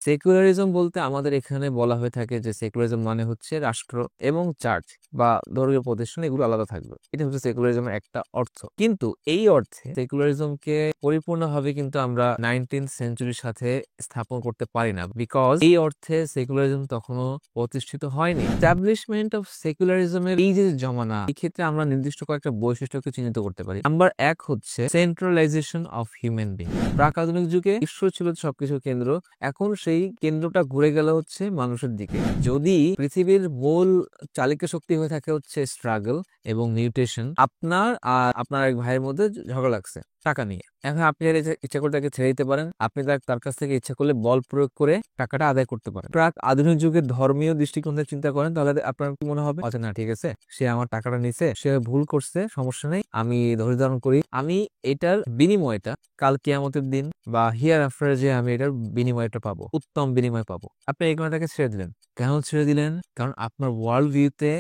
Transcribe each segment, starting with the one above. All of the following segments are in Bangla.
সেকুলারিজম বলতে আমাদের এখানে বলা হয়ে থাকে যে সেকুলারিজম মানে হচ্ছে রাষ্ট্র এবং চার্চ বা ধর্মীয় প্রতিষ্ঠান এগুলো আলাদা থাকবে, এটা হচ্ছে সেকুলারিজমের একটা অর্থ। কিন্তু এই অর্থে সেকুলারিজমকে পরিপূর্ণভাবে কিন্তু আমরা 19th সেঞ্চুরির সাথে স্থাপন করতে পারি না, বিকজ এই অর্থে সেকুলারিজম তখনও প্রতিষ্ঠিত হয়নি। এস্টাবলিশমেন্ট অফ সেকুলারিজমের এই যে জমানা, এই ক্ষেত্রে আমরা নির্দিষ্ট কয়েকটা বৈশিষ্ট্যকে চিহ্নিত করতে পারি। নাম্বার 1 হচ্ছে সেন্ট্রালাইজেশন অফ হিউম্যান বিং। প্রাক আধুনিক যুগে ঈশ্বর ছিল সবকিছুর কেন্দ্র, এখন সেই কেন্দ্রটা ঘুরে গেল হচ্ছে মানুষের দিকে। যদি পৃথিবীর মূল চালিকা শক্তি হয়ে থাকে হচ্ছে স্ট্রাগল এবং মিউটেশন, আপনার আর আপনার এক ভাইয়ের মধ্যে ঝগড়া লাগছে টাকা নিয়ে, এখন আপনি ইচ্ছা করে তাকে ছেড়ে দিতে পারেন, আপনি তার কাছ থেকে ইচ্ছা করলে বল প্রয়োগ করে টাকাটা আদায় করতে পারেন। প্রাক আধুনিক যুগের ধর্মীয় দৃষ্টিকোণ থেকে চিন্তা করেন, তাহলে আপনার কি মনে হবে? আচ্ছা না, ঠিক আছে, সে আমার টাকাটা নিছে, সে ভুল করছে, সমস্যা নেই, আমি ধৈর্য ধারণ করি, আমি এটার বিনিময়টা কাল কিয়ামতের দিন বা হিয়ার আফটারে যে আমি এটার বিনিময়টা পাবো, উত্তম বিনিময় পাবো। আপনি এই কারণে তাকে ছেড়ে দিলেন। কেন ছেড়ে দিলেন? কারণ আপনার ওয়ার্ল্ড ভিউতে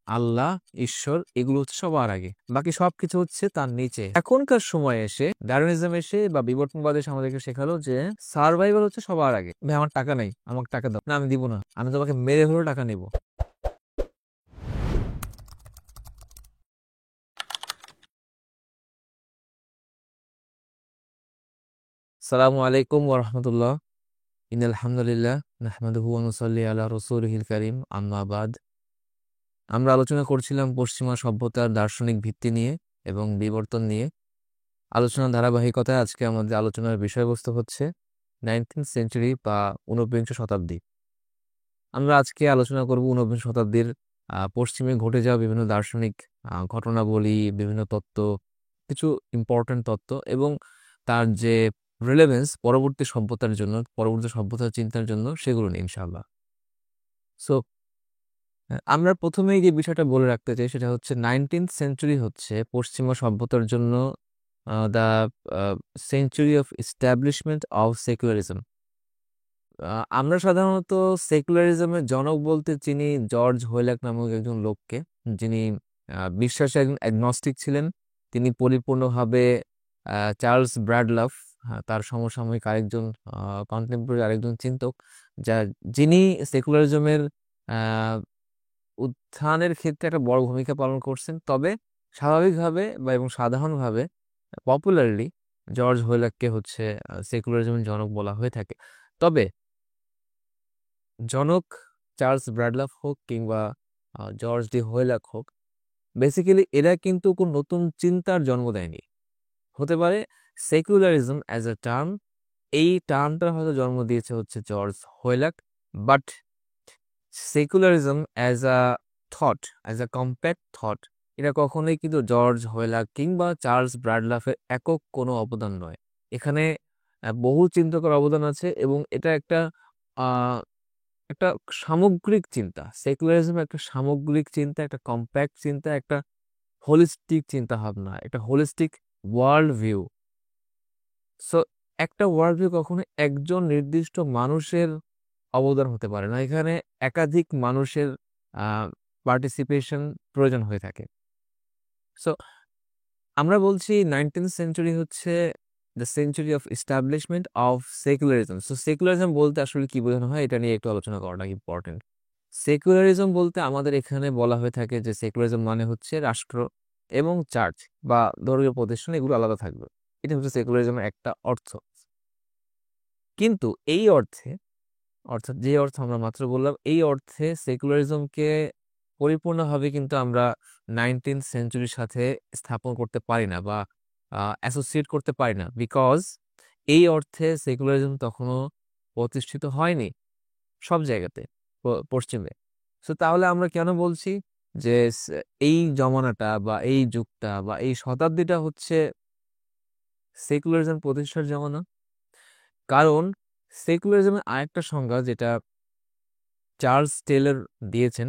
আল্লাহ, ঈশ্বর এগুলো হচ্ছে সবার আগে, বাকি সবকিছু হচ্ছে তার নিচে। এখনকার সময় এসে ডারউইনিজম এসে বা বিবর্তনবাদ এসে আমাদেরকে শেখালো যে সার্ভাইভাল হচ্ছে সবার আগে। ভাই আমার টাকা নাই, আমাকে টাকা দাও। না, আমি দিব না, আমি তোমাকে মেরে হলেও টাকা নেব। আসসালামু আলাইকুম ওয়া রাহমাতুল্লাহ। ইন্নাল হামদুলিল্লাহ নাহমাদুহু ওয়া নুসাল্লি আলা রাসূলিহিল কারীম, আম্মা বাদ। আমরা আলোচনা করছিলাম পশ্চিমা সভ্যতার দার্শনিক ভিত্তি নিয়ে এবং বিবর্তন নিয়ে। আলোচনার ধারাবাহিকতায় আজকে আমাদের আলোচনার বিষয়বস্তু হচ্ছে 19th সেঞ্চুরি বা ঊনবিংশ শতাব্দী। আমরা আজকে আলোচনা করব ঊনবিংশ শতাব্দীর পশ্চিমে ঘটে যাওয়া বিভিন্ন দার্শনিক ঘটনাবলী, বিভিন্ন তত্ত্ব, কিছু ইম্পর্টেন্ট তত্ত্ব এবং তার যে রিলেভেন্স পরবর্তী সভ্যতার জন্য, পরবর্তী সভ্যতার চিন্তার জন্য, সেগুলো নিয়ে ইনশাআল্লাহ। সো আমরা প্রথমেই যে বিষয়টা বলে রাখতে চাই সেটা হচ্ছে 19th সেঞ্চুরি হচ্ছে পশ্চিমা সভ্যতার জন্য the century of establishment of secularism. আমরা সাধারণত সেকুলারিজমের জনক বলতে চিনি জর্জ হোয়েলাক নামক একজন লোককে, যিনি বিশ্বাসে একজন অ্যাগনস্টিক ছিলেন। তিনি পরিপূর্ণভাবে চার্লস ব্র্যাডলাফ, তার সমসাময়িক আরেকজন কন্টেম্পোরারি আরেকজন চিন্তক, যা যিনি সেকুলারিজমের উত্থানের ক্ষেত্রে একটা বড় ভূমিকা পালন করছেন। তবে স্বাভাবিকভাবে বা এবং সাধারণভাবে পপুলারলি জর্জ হোয়েলাককে হচ্ছে সেকুলারিজমের জনক বলা হয়ে থাকে। তবে জনক চার্লস ব্র্যাডলাফ হোক কিংবা জর্জ ডি হোয়েলাক হোক, বেসিক্যালি এরা কিন্তু কোন নতুন চিন্তার জন্ম দেয়নি। হতে পারে সেকুলারিজম অ্যাজ আ টার্ম, এই টার্মটা হয়তো জন্ম দিয়েছে হচ্ছে George Holyoake, but secularism as a thought, as a compact thought, এটা কখনোই কিন্তু জর্জ হোয়েলাক কিংবা চার্লস ব্র্যাডলাফের একক কোনো অবদান নয়। এখানে বহু চিন্তকের অবদান আছে এবং এটা একটা আহ একটা সামগ্রিক চিন্তা। সেকুলারিজম একটা সামগ্রিক চিন্তা, একটা কম্প্যাক্ট চিন্তা, একটা হোলিস্টিক চিন্তা ভাবনা, একটা হোলিস্টিক ওয়ার্ল্ড ভিউ। সো একটা ওয়ার্ল্ড ভিউ কখনো একজন নির্দিষ্ট মানুষের অবদান হতে পারে না, এখানে একাধিক মানুষের পার্টিসিপেশন প্রয়োজন হয়ে থাকে। সো আমরা বলছি 19th সেঞ্চুরি হচ্ছে the century of establishment of secularism. So secularism বলতে আসলে কি বোঝানো হয় এটা নিয়ে একটু আলোচনা করাটা ইম্পর্টেন্ট। সেকুলারিজম বলতে আমাদের এখানে বলা হয়ে থাকে যে সেকুলারিজম মানে হচ্ছে রাষ্ট্র এবং চার্চ বা ধর্মীয় প্রতিষ্ঠান এগুলো আলাদা থাকবে, এটা হচ্ছে সেকুলারিজমের একটা অর্থ। কিন্তু এই অর্থে, অর্থাৎ যে অর্থ আমরা মাত্র বললাম, এই অর্থে সেকুলারিজমকে পরিপূর্ণভাবে কিন্তু আমরা 19th সেঞ্চুরির সাথে স্থাপন করতে পারি না বা অ্যাসোসিয়েট করতে পারি না, বিকজ এই অর্থে সেকুলারিজম তখনও প্রতিষ্ঠিত হয়নি সব জায়গাতে পশ্চিমে। তো তাহলে আমরা কেন বলছি যে এই জমানাটা বা এই যুগটা বা এই শতাব্দীটা হচ্ছে সেকুলারিজম প্রতিষ্ঠার জমানা? কারণ সেকুলারিজমের আরেকটা সংজ্ঞা যেটা চার্লস টেলর দিয়েছেন,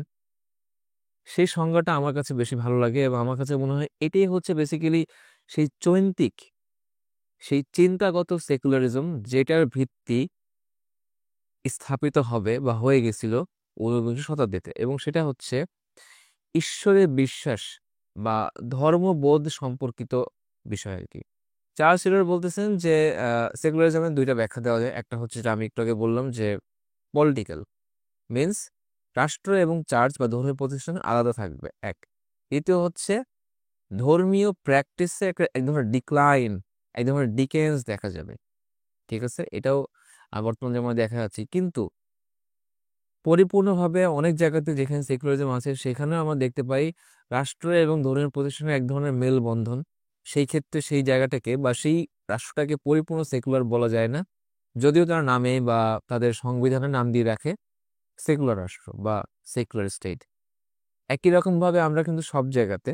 সেই সংজ্ঞাটা আমার কাছে বেশি ভালো লাগে এবং আমার কাছে মনে হয় এটাই হচ্ছে বেসিক্যালি সেই চৈন্তিক, সেই চিন্তাগত সেকুলারিজম যেটার ভিত্তি স্থাপিত হবে বা হয়ে গেছিল ঊনবিংশ শতাব্দীতে, এবং সেটা হচ্ছে ঈশ্বরে বিশ্বাস বা ধর্মবোধ সম্পর্কিত বিষয় আর কি। চার্লস টেলর বলতেছেন যে সেকুলারিজমের দুইটা ব্যাখ্যা দেওয়া যায়। একটা হচ্ছে যেটা আমি একটু আগে বললাম যে পলিটিক্যাল, মিনস রাষ্ট্র এবং চার্চ বা ধর্মীয় প্রতিষ্ঠান আলাদা থাকবে এক। দ্বিতীয় হচ্ছে ধর্মীয় প্র্যাকটিসে একটা এক ধরনের ডিক্লাইন, এক ধরনের ডিকেন্স দেখা যাবে। ঠিক আছে, এটাও বর্তমান যেমন দেখা যাচ্ছে। কিন্তু পরিপূর্ণভাবে অনেক জায়গাতে যেখানে সেকুলারিজম আছে সেখানেও আমরা দেখতে পাই রাষ্ট্র এবং ধর্মীয় প্রতিষ্ঠানের এক ধরনের মেলবন্ধন। সেই ক্ষেত্রে সেই জায়গাটাকে বা সেই রাষ্ট্রটাকে পরিপূর্ণ সেকুলার বলা যায় না, যদিও তার নামে বা তাদের সংবিধানের নাম দিয়ে রাখে সেকুলার রাষ্ট্র বা সেকুলার স্টেট। একই রকম ভাবে আমরা কিন্তু সব জায়গাতে,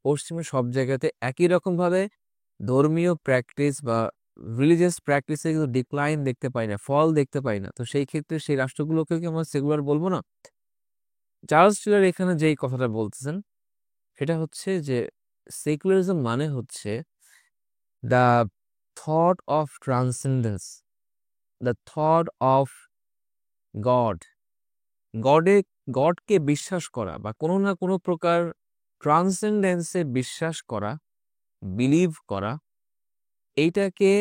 পশ্চিমের সব জায়গাতে একই রকম ভাবে ধর্মীয় প্র্যাকটিস বা রিলিজিয়াস প্র্যাকটিসে কিন্তু ডিক্লাইন দেখতে পাই না, ফল দেখতে পাই না। তো সেই ক্ষেত্রে সেই রাষ্ট্রগুলোকে কি আমরা সেকুলার বলবো না? চার্লস টিলার এখানে যেই কথাটা বলতেছেন সেটা হচ্ছে যে সেকুলারিজম মানে হচ্ছে the thought of transcendence, the thought of God, গডে গডকে বিশ্বাস করা বা কোনো না কোনো প্রকার ট্রান্সেন্ডেন্সে বিশ্বাস করা, বিলিভ করা। এইটাকে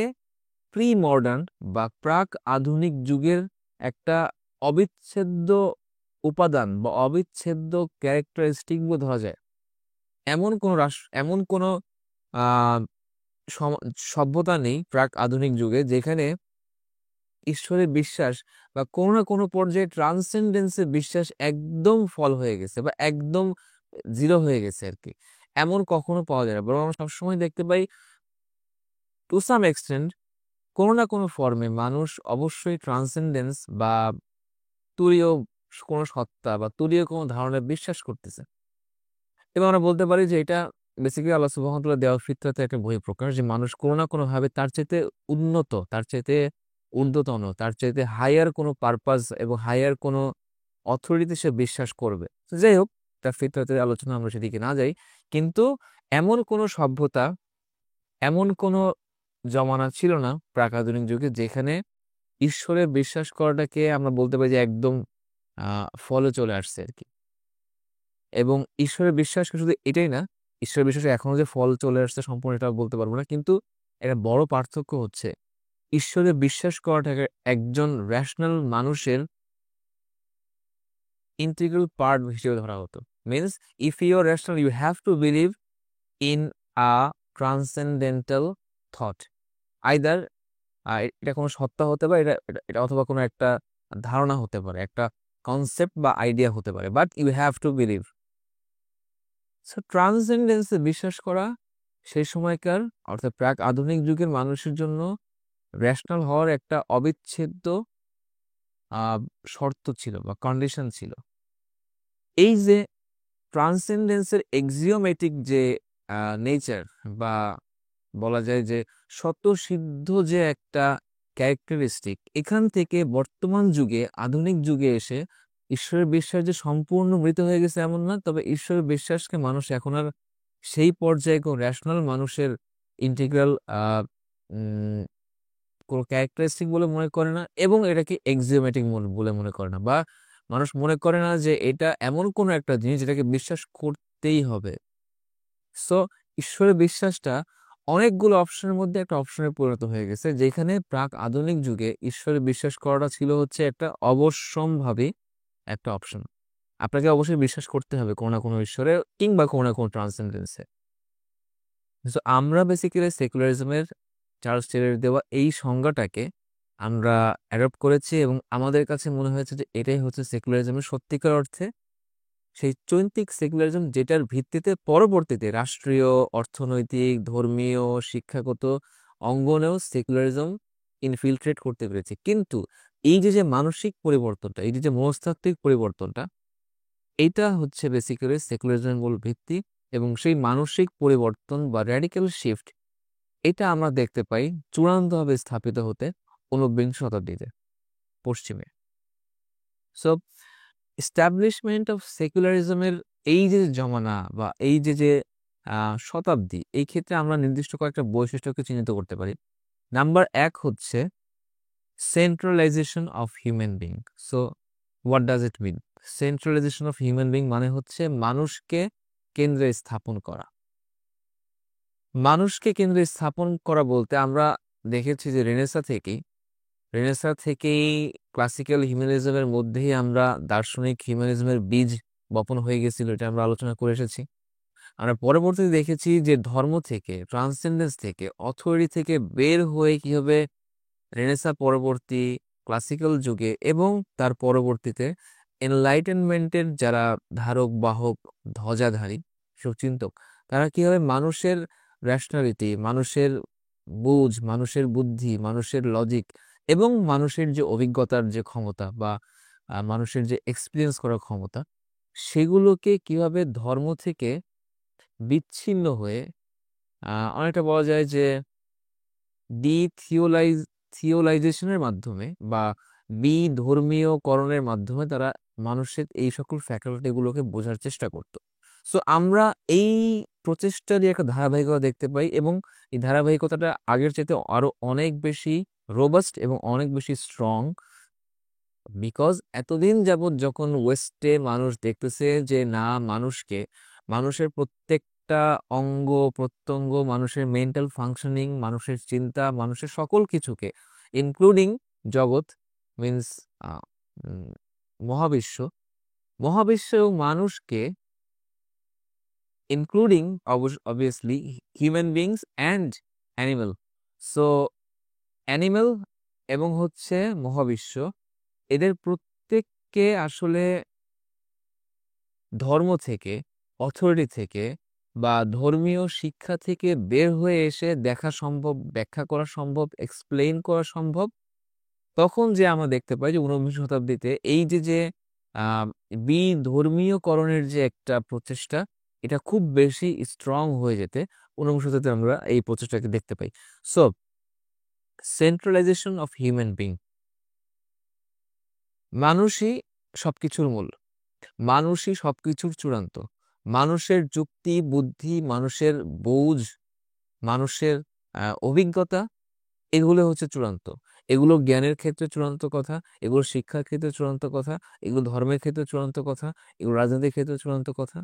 প্রি মডার্ন বা প্রাক আধুনিক যুগের একটা অবিচ্ছেদ্য উপাদান বা অবিচ্ছেদ্য ক্যারেক্টারিস্টিক বলে ধরা যায়। এমন কোন রাষ্ট্র, এমন কোন আহ সভ্যতা নেই প্রাক আধুনিক যুগে যেখানে ঈশ্বরের বিশ্বাস বা কোনো না কোনো পর্যায়ে ট্রান্সেন্ডেন্সের বিশ্বাস একদম ফল হয়ে গেছে বা একদম জিরো হয়ে গেছে আর কি। এমন কখনো পাওয়া যায় না, বরং আমরা সবসময় দেখতে পাই টু সাম এক্সটেন্ট কোনো না কোনো ফর্মে মানুষ অবশ্যই ট্রান্সেন্ডেন্স বা তুরীয় কোনো সত্তা বা তুরীয় কোনো ধারণায় বিশ্বাস করতেছে। এবং আমরা বলতে পারি যে এটা বেসিক্যালি আল্লাহ সুবহানাহু ওয়া তাআলা দেওয়া ফিতরাতে একটা বহিঃপ্রকাশ, যে মানুষ কোনো না কোনো ভাবে তার চাইতে উন্নত, তার চাইতে ঊর্ধ্বতন, তার চাইতে হায়ার কোনো পারপাস এবং হায়ার কোনো অথরিটিতে সে বিশ্বাস করবে। তো যাই হোক, তার ফিতরাতের আলোচনা আমরা সেদিকে না যাই। কিন্তু এমন কোনো সভ্যতা, এমন কোনো জমানা ছিল না প্রাক আধুনিক যুগে যেখানে ঈশ্বরের বিশ্বাস করাটাকে আমরা বলতে পারি যে একদম ফলে চলে আসছে আর কি। এবং ঈশ্বরের বিশ্বাসকে শুধু এটাই না, ঈশ্বরের বিশ্বাসে এখনো যে ফল চলে আসছে সম্পূর্ণ এটা বলতে পারবো না, কিন্তু একটা বড় পার্থক্য হচ্ছে ঈশ্বরে বিশ্বাস করাটাকে একজন রেশনাল মানুষের ইন্টিগ্রাল পার্ট হিসেবে ধরা হতো। Means if you are rational you have to believe in a transcendental thought. Either এটা কোনো সত্তা হতে পারে, এটা এটা এটা অথবা কোনো একটা ধারণা হতে পারে, একটা কনসেপ্ট বা আইডিয়া হতে পারে, but you have to believe. So ট্রান্সেন্ডেন্সে বিশ্বাস করা সেই সময়কার অর্থাৎ প্রাক আধুনিক যুগের মানুষের জন্য রেশনাল হওয়ার একটা অবিচ্ছেদ্য আহ, শর্ত ছিল বা কন্ডিশন ছিল। এই যে ট্রান্সেন্ডেন্সের এক্সিওমেটিক যে নেচার বা বলা যায় যে স্বতঃসিদ্ধ যে একটা ক্যারেক্টারিস্টিক, এখান থেকে বর্তমান যুগে আধুনিক যুগে এসে ঈশ্বরের বিশ্বাস যে সম্পূর্ণ মৃত হয়ে গেছে এমন না, তবে ঈশ্বরের বিশ্বাসকে মানুষ এখন আর সেই পর্যায়ে কোন রেশনাল মানুষের ইন্টিগ্রাল কোনো ক্যারেক্টারিস্টিক বলে মনে করে না, এবং এটাকে এক্সিওমেটিক বলে মনে করে না, বা মানুষ মনে করে না যে এটা এমন কোনো একটা জিনিস যেটাকে বিশ্বাস করতেই হবে। সো ঈশ্বরের বিশ্বাসটা অনেকগুলো অপশনের মধ্যে একটা অপশনে পরিণত হয়ে গেছে, যেখানে প্রাক আধুনিক যুগে ঈশ্বরে বিশ্বাস করাটা ছিল হচ্ছে একটা অবশ্যম্ভাবী একটা অপশন। আপনাকে অবশ্যই বিশ্বাস করতে হবে কোনো না কোনো ঈশ্বরে কিংবা কোনো না কোনো ট্রান্সেন্ডেন্সে। তো আমরা বেসিক্যালি সেকুলারিজমের চার্লস টেলরের দেওয়া এই সংজ্ঞাটাকে আমরা অ্যাডপ্ট করেছি এবং আমাদের কাছে মনে হয়েছে যে এটাই হচ্ছে সেকুলারিজমের সত্যিকার অর্থে সেই চৈন্তিক সেকুলারিজম, যেটার ভিত্তিতে পরবর্তীতে রাষ্ট্রীয়, অর্থনৈতিক, ধর্মীয়, শিক্ষাগত অঙ্গনেও সেকুলারিজম ইনফিলট্রেট করতে পেরেছে। কিন্তু এই যে যে মানসিক পরিবর্তনটা, এই যে যে মনস্তাত্ত্বিক পরিবর্তনটা, এইটা হচ্ছে বেসিক্যালি সেকুলারিজমের মূল ভিত্তি। এবং সেই মানসিক পরিবর্তন বা র্যাডিক্যাল শিফট, এটা আমরা দেখতে পাই চূড়ান্তভাবে স্থাপিত হতে ঊনবিংশ শতাব্দীতে পশ্চিমে। সো এস্টাবলিশমেন্ট অফ সেকুলারিজমের এই যে জমানা বা এই যে যে শতাব্দী, এই ক্ষেত্রে আমরা নির্দিষ্ট কয়েকটা বৈশিষ্ট্যকে চিহ্নিত করতে পারি। নাম্বার এক হচ্ছে centralisation of human being. So what does it mean? Centralisation of human being মানে হচ্ছে মানুষকে কেন্দ্রে স্থাপন করা। মানুষকে কেন্দ্রে স্থাপন করা বলতে আমরা দেখেছি যে রেনেসা থেকেই ক্লাসিক্যাল হিউম্যানিজমের মধ্যেই আমরা দার্শনিক হিউম্যানিজমের বীজ বপন হয়ে গেছিল, এটা আমরা আলোচনা করে এসেছি। আমরা পরবর্তীতে দেখেছি যে ধর্ম থেকে, ট্রান্সেন্ডেন্স থেকে, অথরিটি থেকে বের হয়ে কিভাবে রেনেসা পরবর্তী ক্লাসিক্যাল যুগে এবং তার পরবর্তীতে এনলাইটেনমেন্টের যারা ধারক বাহক ধ্বজাধারী সব চিন্তক, তারা কিভাবে মানুষের রেশনালিটি, মানুষের বুঝ, মানুষের বুদ্ধি, মানুষের লজিক এবং মানুষের যে অভিজ্ঞতার যে ক্ষমতা বা মানুষের যে এক্সপিরিয়েন্স করার ক্ষমতা, সেগুলোকে কিভাবে ধর্ম থেকে বিচ্ছিন্ন হয়ে অনেকটা বলা যায় যে ডি থিওলাইজেশনের মাধ্যমে বা বিধর্মীয়করণের মাধ্যমে তারা মানুষের এই সকল ফ্যাকাল্টি গুলোকে বোঝার চেষ্টা করত। সো আমরা এই প্রচেষ্টারই একটা ধারাবাহিকতা দেখতে পাই এবং এই ধারাবাহিকতাটা আগের চাইতে আরো অনেক বেশি রোবাস্ট এবং অনেক বেশি স্ট্রং, বিকজ এতদিন যাবৎ যখন ওয়েস্টে মানুষ দেখতেছে যে না, মানুষের প্রত্যেকটা অঙ্গ প্রত্যঙ্গ, মানুষের মেন্টাল ফাংশনিং, মানুষের চিন্তা, মানুষের সকল কিছুকে ইনক্লুডিং জগৎ মিন্স মহাবিশ্ব, মহাবিশ্ব এবং মানুষকে including obviously human beings and animal. So animal এবং হচ্ছে মহাবিশ্ব, এদের প্রত্যেককে আসলে ধর্ম থেকে, অথরিটি থেকে বা ধর্মীয় শিক্ষা থেকে বের হয়ে এসে দেখা সম্ভব, ব্যাখ্যা করা সম্ভব, এক্সপ্লেইন করা সম্ভব তখন যে আমরা দেখতে পাই যে ঊনবিংশ শতাব্দীতে এই যে আহ বিধর্মীয়করণের যে একটা প্রচেষ্টা, এটা খুব বেশি স্ট্রং হয়ে যেতে ঊনবিংশ শতাব্দীতে আমরা এই প্রচেষ্টাকে দেখতে পাই। So centralisation of human being, মানুষই সবকিছুর মূল, মানুষই সবকিছুর চূড়ান্ত, মানুষের যুক্তি বুদ্ধি, মানুষের বুঝ, মানুষের অভিজ্ঞতা, এগুলো হচ্ছে চূড়ান্ত। এগুলো জ্ঞানের ক্ষেত্রে চূড়ান্ত কথা, এগুলো শিক্ষার ক্ষেত্রে চূড়ান্ত কথা, এগুলো ধর্মের ক্ষেত্রে চূড়ান্ত কথা, এগুলো রাজনীতির ক্ষেত্রে চূড়ান্ত কথা।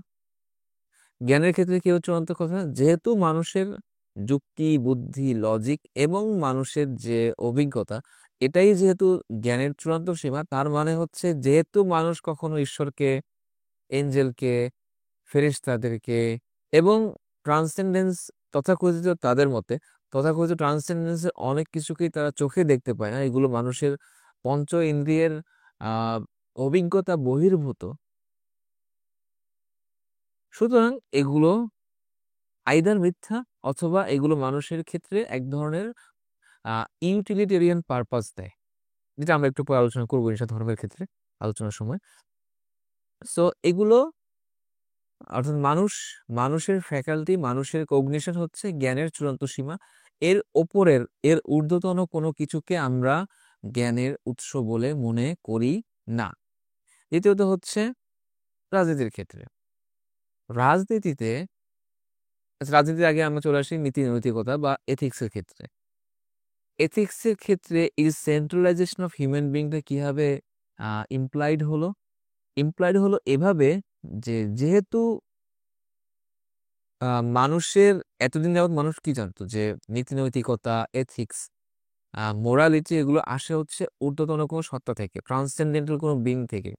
জ্ঞানের ক্ষেত্রে কি হচ্ছে চূড়ান্ত কথা? যেহেতু মানুষের যুক্তি বুদ্ধি লজিক এবং মানুষের যে অভিজ্ঞতা, এটাই যেহেতু জ্ঞানের চূড়ান্ত সীমা, তার মানে হচ্ছে যেহেতু মানুষ কখনো ঈশ্বরকে, এঞ্জেলকে, ফেরেশতাদেরকে এবং ট্রান্সেন্ডেন্স তথাকথিত তাদের মতে, তথাকথিত ট্রান্সেন্ডেন্সের অনেক কিছুকেই তারা চোখে দেখতে পায় না, এগুলো মানুষের পঞ্চ ইন্দ্রিয়ের আহ অভিজ্ঞতা বহির্ভূত। সুতরাং এগুলো আইদার মিথ্যা অথবা এগুলো মানুষের ক্ষেত্রে এক ধরনের ইউটিলিটেরিয়ান পারপাস দেয়, যেটা আমরা একটু পরে আলোচনা করবো ইনশা ধর্মের ক্ষেত্রে আলোচনার সময়। সো এগুলো অর্থাৎ মানুষের ফ্যাকাল্টি, মানুষের কগনিশন হচ্ছে জ্ঞানের চূড়ান্ত সীমা। এর ওপরের, এর ঊর্ধ্বতন কোনো কিছুকে আমরা জ্ঞানের উৎস বলে মনে করি না। দ্বিতীয়ত হচ্ছে রাজনীতির ক্ষেত্রে, রাজনীতিতে রাজনীতির আগে আমরা চলে আসি নীতি নৈতিকতা বা এথিক্সের ক্ষেত্রে। এথিক্সের ক্ষেত্রে এই সেন্ট্রালাইজেশন অফ হিউম্যান বিংটা কিভাবে ইমপ্লয়েড হলো এভাবে যে যেহেতু মানুষের এতদিন যাবৎ মানুষ কি জানতো যে নীতি নৈতিকতা, এথিক্স, মোরালিটি, এগুলো আসে হচ্ছে ঊর্ধ্বতন কোনো সত্তা থেকে, ট্রান্সেন্ডেন্টাল কোনো বিং থেকে।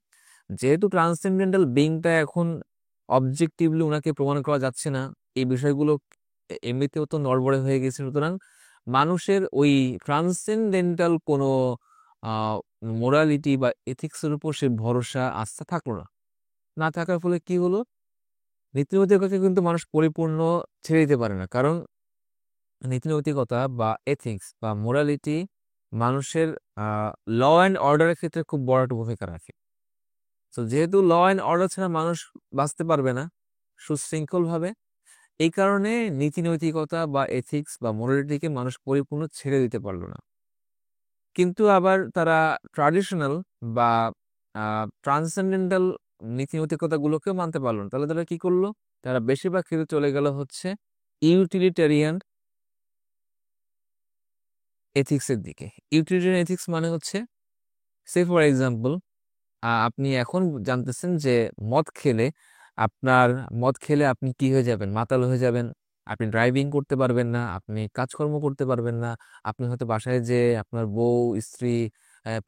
যেহেতু ট্রান্সেন্ডেন্টাল বিংটা এখন অবজেক্টিভলি ওনাকে প্রমাণ করা যাচ্ছে না, এই বিষয়গুলো এমনিতেও তো নড়বড়ে হয়ে গেছে, সুতরাং মানুষের ওই ট্রান্সেন্ডেন্টাল কোনো মোরালিটি বা এথিক্সের উপর সে ভরসা আস্থা থাকলো না। না থাকার ফলে কি হলো, নীতি নৈতিকতাকে কিন্তু মানুষ পরিপূর্ণ ছেড়ে দিতে পারে না, কারণ নীতি নৈতিকতা বা এথিক্স বা মোরালিটি মানুষের ল অ্যান্ড অর্ডারের ক্ষেত্রে খুব বড় একটা ভূমিকা রাখে। তো যেহেতু ল অ্যান্ড অর্ডার ছাড়া মানুষ বাঁচতে পারবে না সুশৃঙ্খল ভাবে, এই কারণে নীতি নৈতিকতা বা এথিক্স বা মোরালিটিকে মানুষ পরিপূর্ণ ছেড়ে দিতে পারলো না। কিন্তু আবার তারা ট্রাডিশনাল বা ট্রান্সেন্ডেন্টাল নীতি নৈতিকতাগুলোকেও মানতে পারলো না। তাহলে তারা কি করলো? তারা বেশিরভাগ ক্ষেত্রে চলে গেল হচ্ছে ইউটিলিটেরিয়ান এথিক্সের দিকে। ইউটিলিটেরিয়ান এথিক্স মানে হচ্ছে, সে ফর এক্সাম্পল, আপনি এখন জানতেছেন যে মদ খেলে আপনার মদ খেলে আপনি কি হয়ে যাবেন? মাতাল হয়ে যাবেন, আপনি ড্রাইভিং করতে পারবেন না, আপনি কাজকর্ম করতে পারবেন না, আপনি হয়তো বাসায় যে আপনার বউ, স্ত্রী,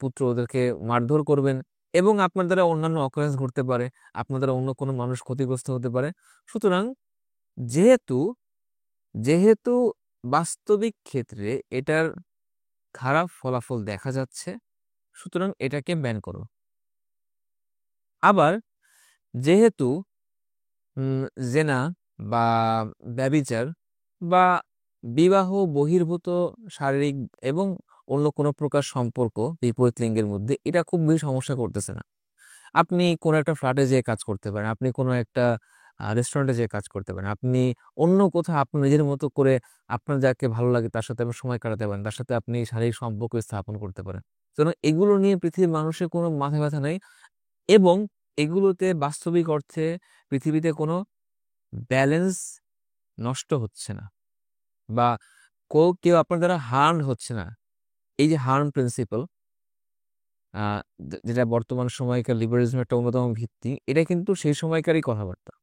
পুত্র ওদেরকে মারধর করবেন, এবং আপনার দ্বারা অন্যান্য অকারেন্স ঘটতে পারে, আপনার দ্বারা অন্য কোনো মানুষ ক্ষতিগ্রস্ত হতে পারে। সুতরাং যেহেতু যেহেতু বাস্তবিক ক্ষেত্রে এটার খারাপ ফলাফল দেখা যাচ্ছে, সুতরাং এটাকে ব্যান করো। আবার যেহেতু জেনা বা ব্যভিচার বা বিবাহ বহির্ভূত শারীরিক এবং অন্য কোনো প্রকার সম্পর্ক বিপরীত লিঙ্গের মধ্যে এটা খুব বেশি সমস্যা করতেছে না। আপনি কোনো একটা ফ্ল্যাটে যেয়ে কাজ করতে পারেন, আপনি কোনো একটা রেস্টুরেন্টে যেয়ে কাজ করতে পারেন, আপনি অন্য কোথাও আপনার নিজের মতো করে আপনার যাকে ভালো লাগে তার সাথে আপনি সময় কাটাতে পারেন, তার সাথে আপনি শারীরিক সম্পর্ক স্থাপন করতে পারেন। সুতরাং এগুলো নিয়ে পৃথিবীর মানুষের কোনো মাথা ব্যথা নেই, এবং এগুলোতে বাস্তবিক অর্থে পৃথিবীতে কোনো ব্যালেন্স নষ্ট হচ্ছে না, বা কেউ আপনার দ্বারা হার্ম হচ্ছে না। এই যে হার্ম প্রিন্সিপাল, যেটা বর্তমান সময়কার লিবারালিজমের একটা অন্যতম ভিত্তি, এটা কিন্তু সেই সময়কারই কথাবার্তা।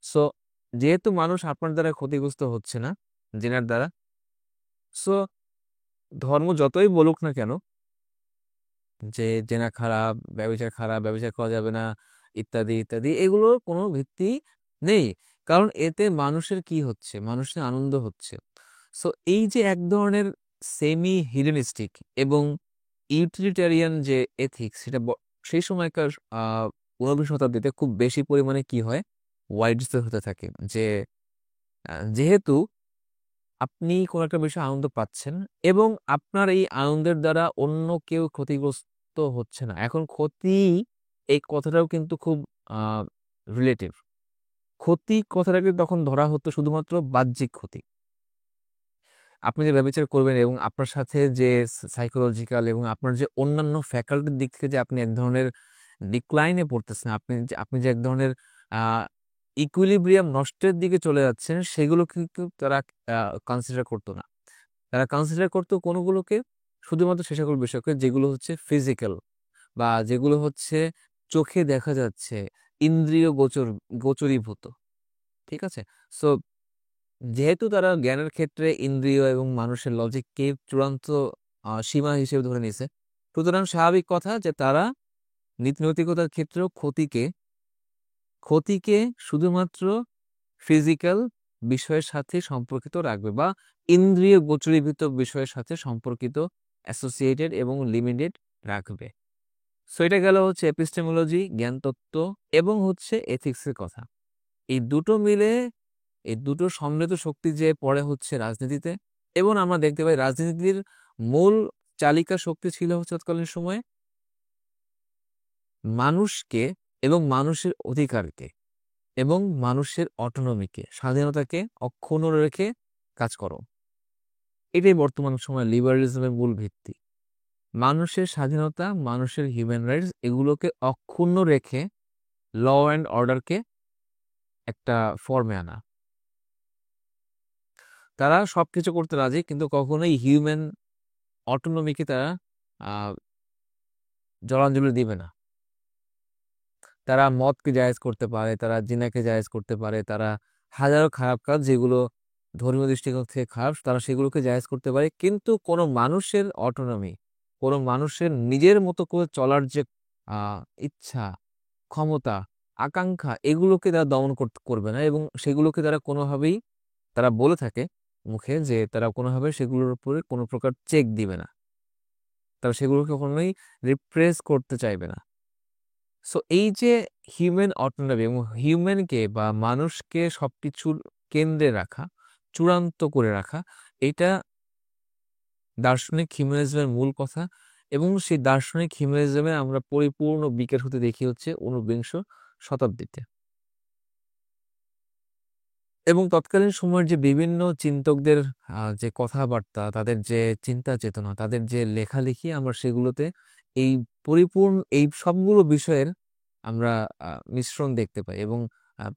সো যেহেতু মানুষ আপনার দ্বারা ক্ষতিগ্রস্ত হচ্ছে না জেনার দ্বারা, সো ধর্ম যতই বলুক না কেন যে জেনা খারাপ, ব্যভিচার করা যাবে না, ইত্যাদি ইত্যাদি, এগুলোর কোনো ভিত্তি নেই। কারণ এতে মানুষের কি হচ্ছে, মানুষের আনন্দ হচ্ছে। সো এই যে এক ধরনের সেমি হিডেনিস্টিক এবং ইউটিলিটারিয়ান যে এথিক্স, সেটা সেই সময়কার 19 শতাব্দীতে খুব বেশি পরিমাণে কি হয়, ওয়াইড হতে থাকে। যে যেহেতু আপনি কোনো একটা বিষয়ে আনন্দ পাচ্ছেন এবং আপনার এই আনন্দের দ্বারা অন্য কেউ ক্ষতিগ্রস্ত হচ্ছে না। এখন ক্ষতি, এই কথাটাও কিন্তু খুব রিলেটিভ। ক্ষতি কথাটাকে তখন ধরা হতো শুধুমাত্র বাহ্যিক ক্ষতি। আপনি যে ব্যবচার করবেন এবং আপনার সাথে যে সাইকোলজিক্যাল এবং আপনার যে অন্যান্য ফ্যাকাল্টির দিক থেকে যে আপনি এক ধরনের ডিক্লাইনে পড়তেছেন, আপনি যে এক ধরনের ইকুইলিব্রিয়াম নষ্টের দিকে চলে যাচ্ছেন, সেগুলো কিন্তু তারা কনসিডার করতো না। তারা কনসিডার করতো কোনগুলোকে, শুধুমাত্র সে সকল বিষয়কে যেগুলো হচ্ছে ফিজিক্যাল, বা যেগুলো হচ্ছে চোখে দেখা যাচ্ছে, ইন্দ্রিয় গোচরীভূত। ঠিক আছে? সো যেহেতু তারা জ্ঞানের ক্ষেত্রে ইন্দ্রিয় এবং মানুষের লজিককে চূড়ান্ত সীমা হিসেবে ধরে নিয়েছে, সুতরাং স্বাভাবিক কথা যে তারা নীতিনৈতিকতার ক্ষেত্রেও ক্ষতিকে শুধুমাত্র ফিজিক্যাল বিষয়ের সাথে সম্পর্কিত রাখবে, বা ইন্দ্রিয় গোচরীভূত বিষয়ের সাথে সম্পর্কিত, অ্যাসোসিয়েটেড এবং লিমিটেড রাখবে। সো এটা গেল হচ্ছে এপিস্টেমোলজি, জ্ঞানতত্ত্ব, এবং হচ্ছে এথিক্সের কথা। এই দুটো মিলে, এই দুটো সম্মিলিত শক্তি যে পড়ে হচ্ছে রাজনীতিতে, এবং আমরা দেখতে পাই রাজনীতির মূল চালিকা শক্তি ছিল হচ্ছে তৎকালীন সময়ে মানুষকে এবং মানুষের অধিকারকে এবং মানুষের অটোনমিকে, স্বাধীনতাকে অক্ষুণ্ণ রেখে কাজ করো। এটাই বর্তমান সময় লিবারালিজমের মূল ভিত্তি। মানুষের স্বাধীনতা, মানুষের হিউম্যান রাইটস, এগুলোকে অক্ষুণ্ণ রেখে ল অ্যান্ড অর্ডারকে একটা ফর্মে আনা। তারা সবকিছু করতে রাজি, কিন্তু কখনোই হিউম্যান অটোনমিকে তারা আহ জলাঞ্জলি দিবে না। তারা মদকে জায়েজ করতে পারে, তারা জিনাকে জায়েজ করতে পারে, তারা হাজারো খারাপ কাজ যেগুলো ধর্মীয় দৃষ্টিকোণ থেকে খারাপ, তারা সেগুলোকে জায়েজ করতে পারে, কিন্তু কোনো মানুষের অটোনমি, কোনো মানুষের নিজের মতো করে চলার যে ইচ্ছা, ক্ষমতা, আকাঙ্ক্ষা, এগুলোকে তারা দমন করবে না, এবং সেগুলোকে তারা কোনোভাবেই, তারা বলে থাকে মুখে যে তারা কোনোভাবে সেগুলোর উপরে কোনো প্রকার চেক দিবে না, তারা সেগুলোকে কখনোই রিপ্রেস করতে চাইবে না। সো এই যে হিউম্যান অটোনমি এবং হিউম্যানকে বা মানুষকে সবকিছুর কেন্দ্রে রাখা, চূড়ান্ত করে রাখা, এটা দার্শনিক হিউম্যানিজমের মূল কথা। এবং সেই দার্শনিক হিউম্যানিজমে আমরা পরিপূর্ণ বিকাশ হতে দেখি হচ্ছে 19 শতাব্দীতে। এবং তৎকালীন সময়ের যে বিভিন্ন চিন্তকদের যে কথাবার্তা, তাদের যে চিন্তা চেতনা, তাদের যে লেখালেখি, আমরা সেগুলোতে এই এই সবগুলো বিষয়ের আমরা মিশ্রণ দেখতে পাই এবং আহ,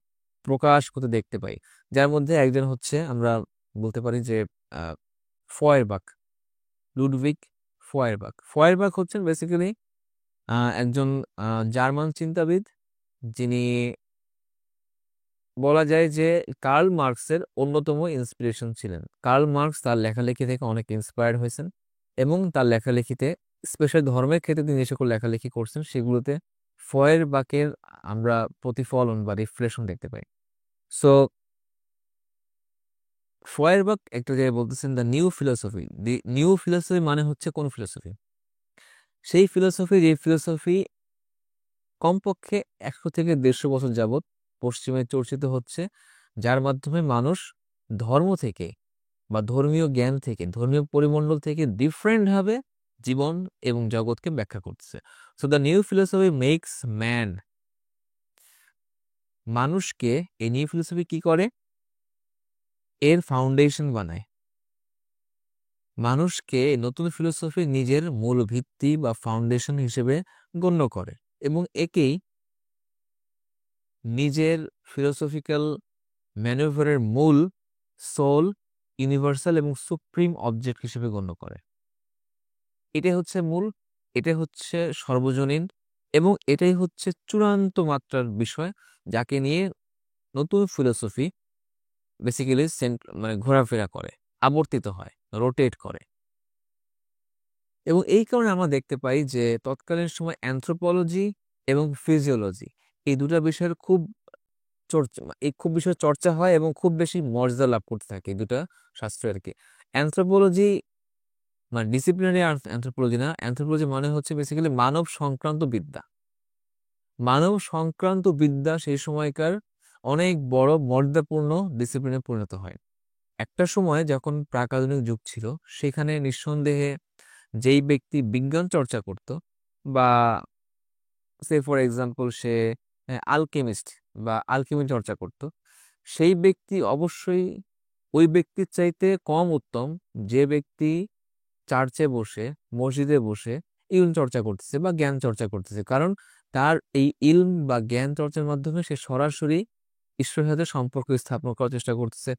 প্রকাশ হতে দেখতে পাই। যার মধ্যে একজন হচ্ছে, আমরা বলতে পারি যে আহ, ফয়েরবাখ, লুডভিগ ফয়েরবাখ। ফয়েরবাখ হচ্ছেন বেসিক্যালি একজন জার্মান চিন্তাবিদ, যিনি বলা যায় যে কার্ল মার্কসের অন্যতম ইন্সপিরেশন ছিলেন। কার্ল মার্কস তার লেখালেখি থেকে অনেক ইন্সপায়ার্ড হয়েছেন এবং তার লেখালেখিতে স্পেশাল ধর্মের ক্ষেত্রে তিনি যে সকল লেখালেখি করছেন সেগুলোতে ফয়েরবাখের আমরা প্রতিফলন বা রিফ্লেকশন দেখতে পাই। সো ফয়েরবাখ একটা জায়গায় বলতেছেন the new philosophy. The new philosophy মানে হচ্ছে কোন ফিলোসফি? সেই ফিলোসফি যে ফিলোসফি কমপক্ষে 100 থেকে 150 বছর যাবত পশ্চিমে চর্চিত হচ্ছে, যার মাধ্যমে মানুষ ধর্ম থেকে বা ধর্মীয় জ্ঞান থেকে, ধর্মীয় পরিমণ্ডল থেকে ডিফারেন্ট ভাবে জীবন এবং জগৎকে ব্যাখ্যা করতেছে। So the new philosophy makes man, মানুষকে, এই নিউ ফিলোসফি কি করে? এর ফাউন্ডেশন বানায়। মানুষকে নতুন ফিলোসফি নিজের মূল ভিত্তি বা ফাউন্ডেশন হিসেবে গণ্য করে এবং একেই নিজের ফিলোসফিক্যাল ম্যানুভারের মূল, সোল, ইউনিভার্সাল এবং সুপ্রিম অবজেক্ট হিসেবে গণ্য করে। এটাই হচ্ছে মূল, এটা হচ্ছে সর্বজনীন এবং এটাই হচ্ছে চূড়ান্ত মাত্রার বিষয়, যাকে নিয়ে নতুন ফিলোসফি বেসিক্যালি মানে ঘোরাফেরা করে, আবর্তিত হয়, রোটেট করে। এবং এই কারণে আমরা দেখতে পাই যে তৎকালীন সময় অ্যানথ্রোপোলজি এবং ফিজিওলজি এই দুটা বিষয়ের খুব চর্চা, এই খুব বিষয় চর্চা হয় এবং খুব বেশি মর্যাদা লাভ করতে থাকে এই দুটা শাস্ত্র আর কি। অ্যানথ্রোপোলজি মানে ডিসিপ্লিনারি অ্যানথ্রোপোলজি না, অ্যানথ্রোপোলজি মানে হচ্ছে বেসিক্যালি মানব সংক্রান্ত বিদ্যা। মানব সংক্রান্ত বিদ্যা সেই সময়কার অনেক বড় মর্যাদাপূর্ণ ডিসিপ্লিনে পরিণত হয়। একটা সময় যখন প্রাক আধুনিক যুগ ছিল, সেখানে নিঃসন্দেহে যেই ব্যক্তি বিজ্ঞান চর্চা করত বা সে ফর এক্সাম্পল সে আলকেমিস্ট বা আলকেমি চর্চা করত, সেই ব্যক্তি অবশ্যই ওই ব্যক্তির চাইতে কম উত্তম যে ব্যক্তি চার্চে বসে, মসজিদে বসে ইলম চর্চা করতেছে বা জ্ঞান চর্চা করতেছে। কারণ তার এই ইলম বা জ্ঞান চর্চার মাধ্যমে সে সরাসরি ঈশ্বরের সাথে সম্পর্ক স্থাপন করার চেষ্টা করতেছে,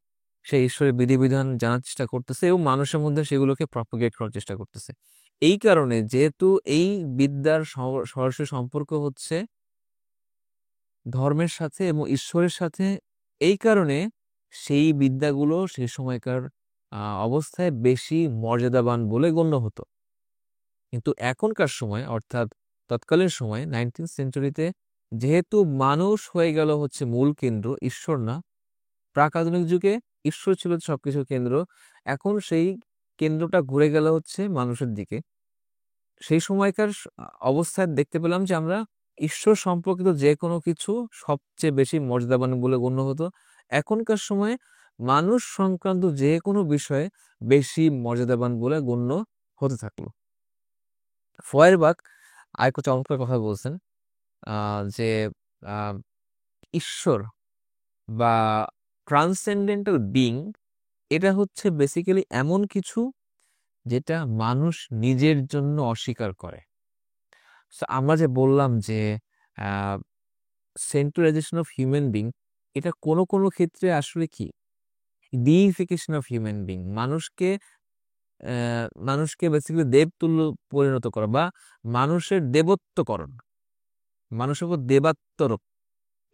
সে ঈশ্বরের বিধিবিধান জানার চেষ্টা করতেছে এবং মানুষের মধ্যে সেগুলোকে প্রপাগেট করার চেষ্টা করতেছে। এই কারণে যেহেতু এই বিদ্যার সরাসরি সম্পর্ক হচ্ছে ধর্মের সাথে এবং ঈশ্বরের সাথে, এই কারণে সেই বিদ্যাগুলো সে সময়কার অবস্থায় বেশি মর্যাদাবান বলে গণ্য হতো। কিন্তু এখনকার সময় অর্থাৎ তৎকালীন সময় 19th সেঞ্চুরিতে যেহেতু মানুষ হয়ে গেল হচ্ছে মূল কেন্দ্র, ঈশ্বর না। প্রাক আধুনিক যুগে ঈশ্বর ছিল সবকিছুর কেন্দ্র, এখন সেই কেন্দ্রটা ঘুরে গেল হচ্ছে মানুষের দিকে। সেই সময়কার অবস্থায় দেখতে পেলাম যে আমরা ঈশ্বর সম্পর্কিত যে কোনো কিছু সবচেয়ে বেশি মর্যাদাবান বলে গণ্য হতো। এখনকার সময়ে মানুষ সংক্রান্ত যে কোনো বিষয়ে বেশি মর্যাদাবান বলে গণ্য হতে থাকলো। ফয়েরবাখ আরেকটা চমৎকার কথা বলছেন যে আহ, ঈশ্বর বা ট্রান্সেন্ডেন্টাল বিং এটা হচ্ছে বেসিক্যালি এমন কিছু যেটা মানুষ নিজের জন্য অস্বীকার করে। So, আমরা যে বললাম যে সেন্ট্রালাইজেশন অফ হিউম্যান বিং, এটা কোনো কোনো ক্ষেত্রে আসলে কি ডিইফিকেশন অফ হিউম্যান বিং, মানুষকে বেসিক্যালি দেবতুল্য পরিণত করা বা মানুষের দেবত্বকরণ, মানুষের উপর দেবাত্মরোপ,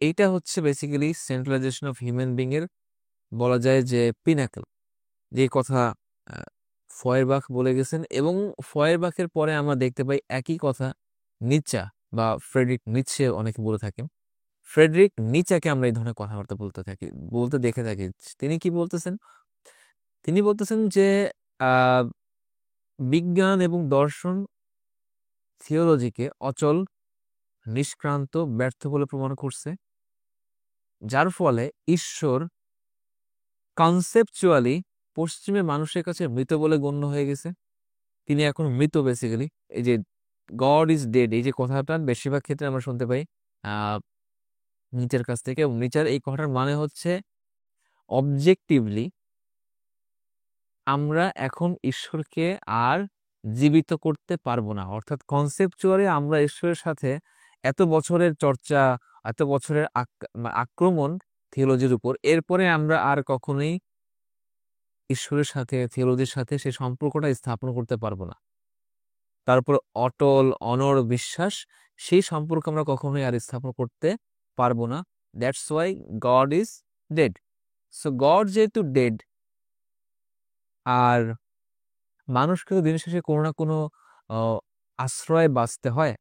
এইটা হচ্ছে basically centralisation of human being এর বলা যায় যে পিনাকল, যে কথা ফয়েরবাখ বলে গেছেন। এবং ফয়েরবাখের পরে আমরা দেখতে পাই একই কথা নিচা বা ফ্রেডরিক নিৎসে অনেকে বলে থাকেন। ফ্রেডরিক নিচাকে আমরা এই ধরনের কথাবার্তা বলতে দেখে থাকি। তিনি কি বলতেছেন? তিনি বলতেছেন যে আহ বিজ্ঞান এবং দর্শন থিওলজিকে অচল, নিষ্ক্রান্ত, ব্যর্থ বলে প্রমাণ করছে, যার ফলে ঈশ্বর কনসেপচুয়ালি পশ্চিমে মানুষের কাছে মৃত বলে গণ্য হয়ে গেছে। তিনি এখন মৃত বেসিক্যালি। এই যে গড ইজ ডেড, এই যে কথাটা বেশিরভাগ ক্ষেত্রে আমরা শুনতে পাই আহ নিচের কাছ থেকে, এবং নিচার এই কথাটার মানে হচ্ছে অবজেক্টিভলি আমরা এখন ঈশ্বরকে আর জীবিত করতে পারবো না। অর্থাৎ কনসেপচুয়ালি আমরা ঈশ্বরের সাথে এত বছরের চর্চা, এত বছরের আক্রমণ থিওলজির উপর, এরপরে আমরা আর কখনোই ঈশ্বরের সাথে, থিওলজির সাথে সেই সম্পর্কটা স্থাপন করতে পারবো না। তারপর অটল অনড় বিশ্বাস, সেই সম্পর্ক আমরা কখনোই আর স্থাপন করতে পারবো না। That's why god is dead. So god যেহেতু ডেড, আর মানুষকে তো দিনের শেষে কোনো না কোনো আহ, আশ্রয়ে বাঁচতে হয়,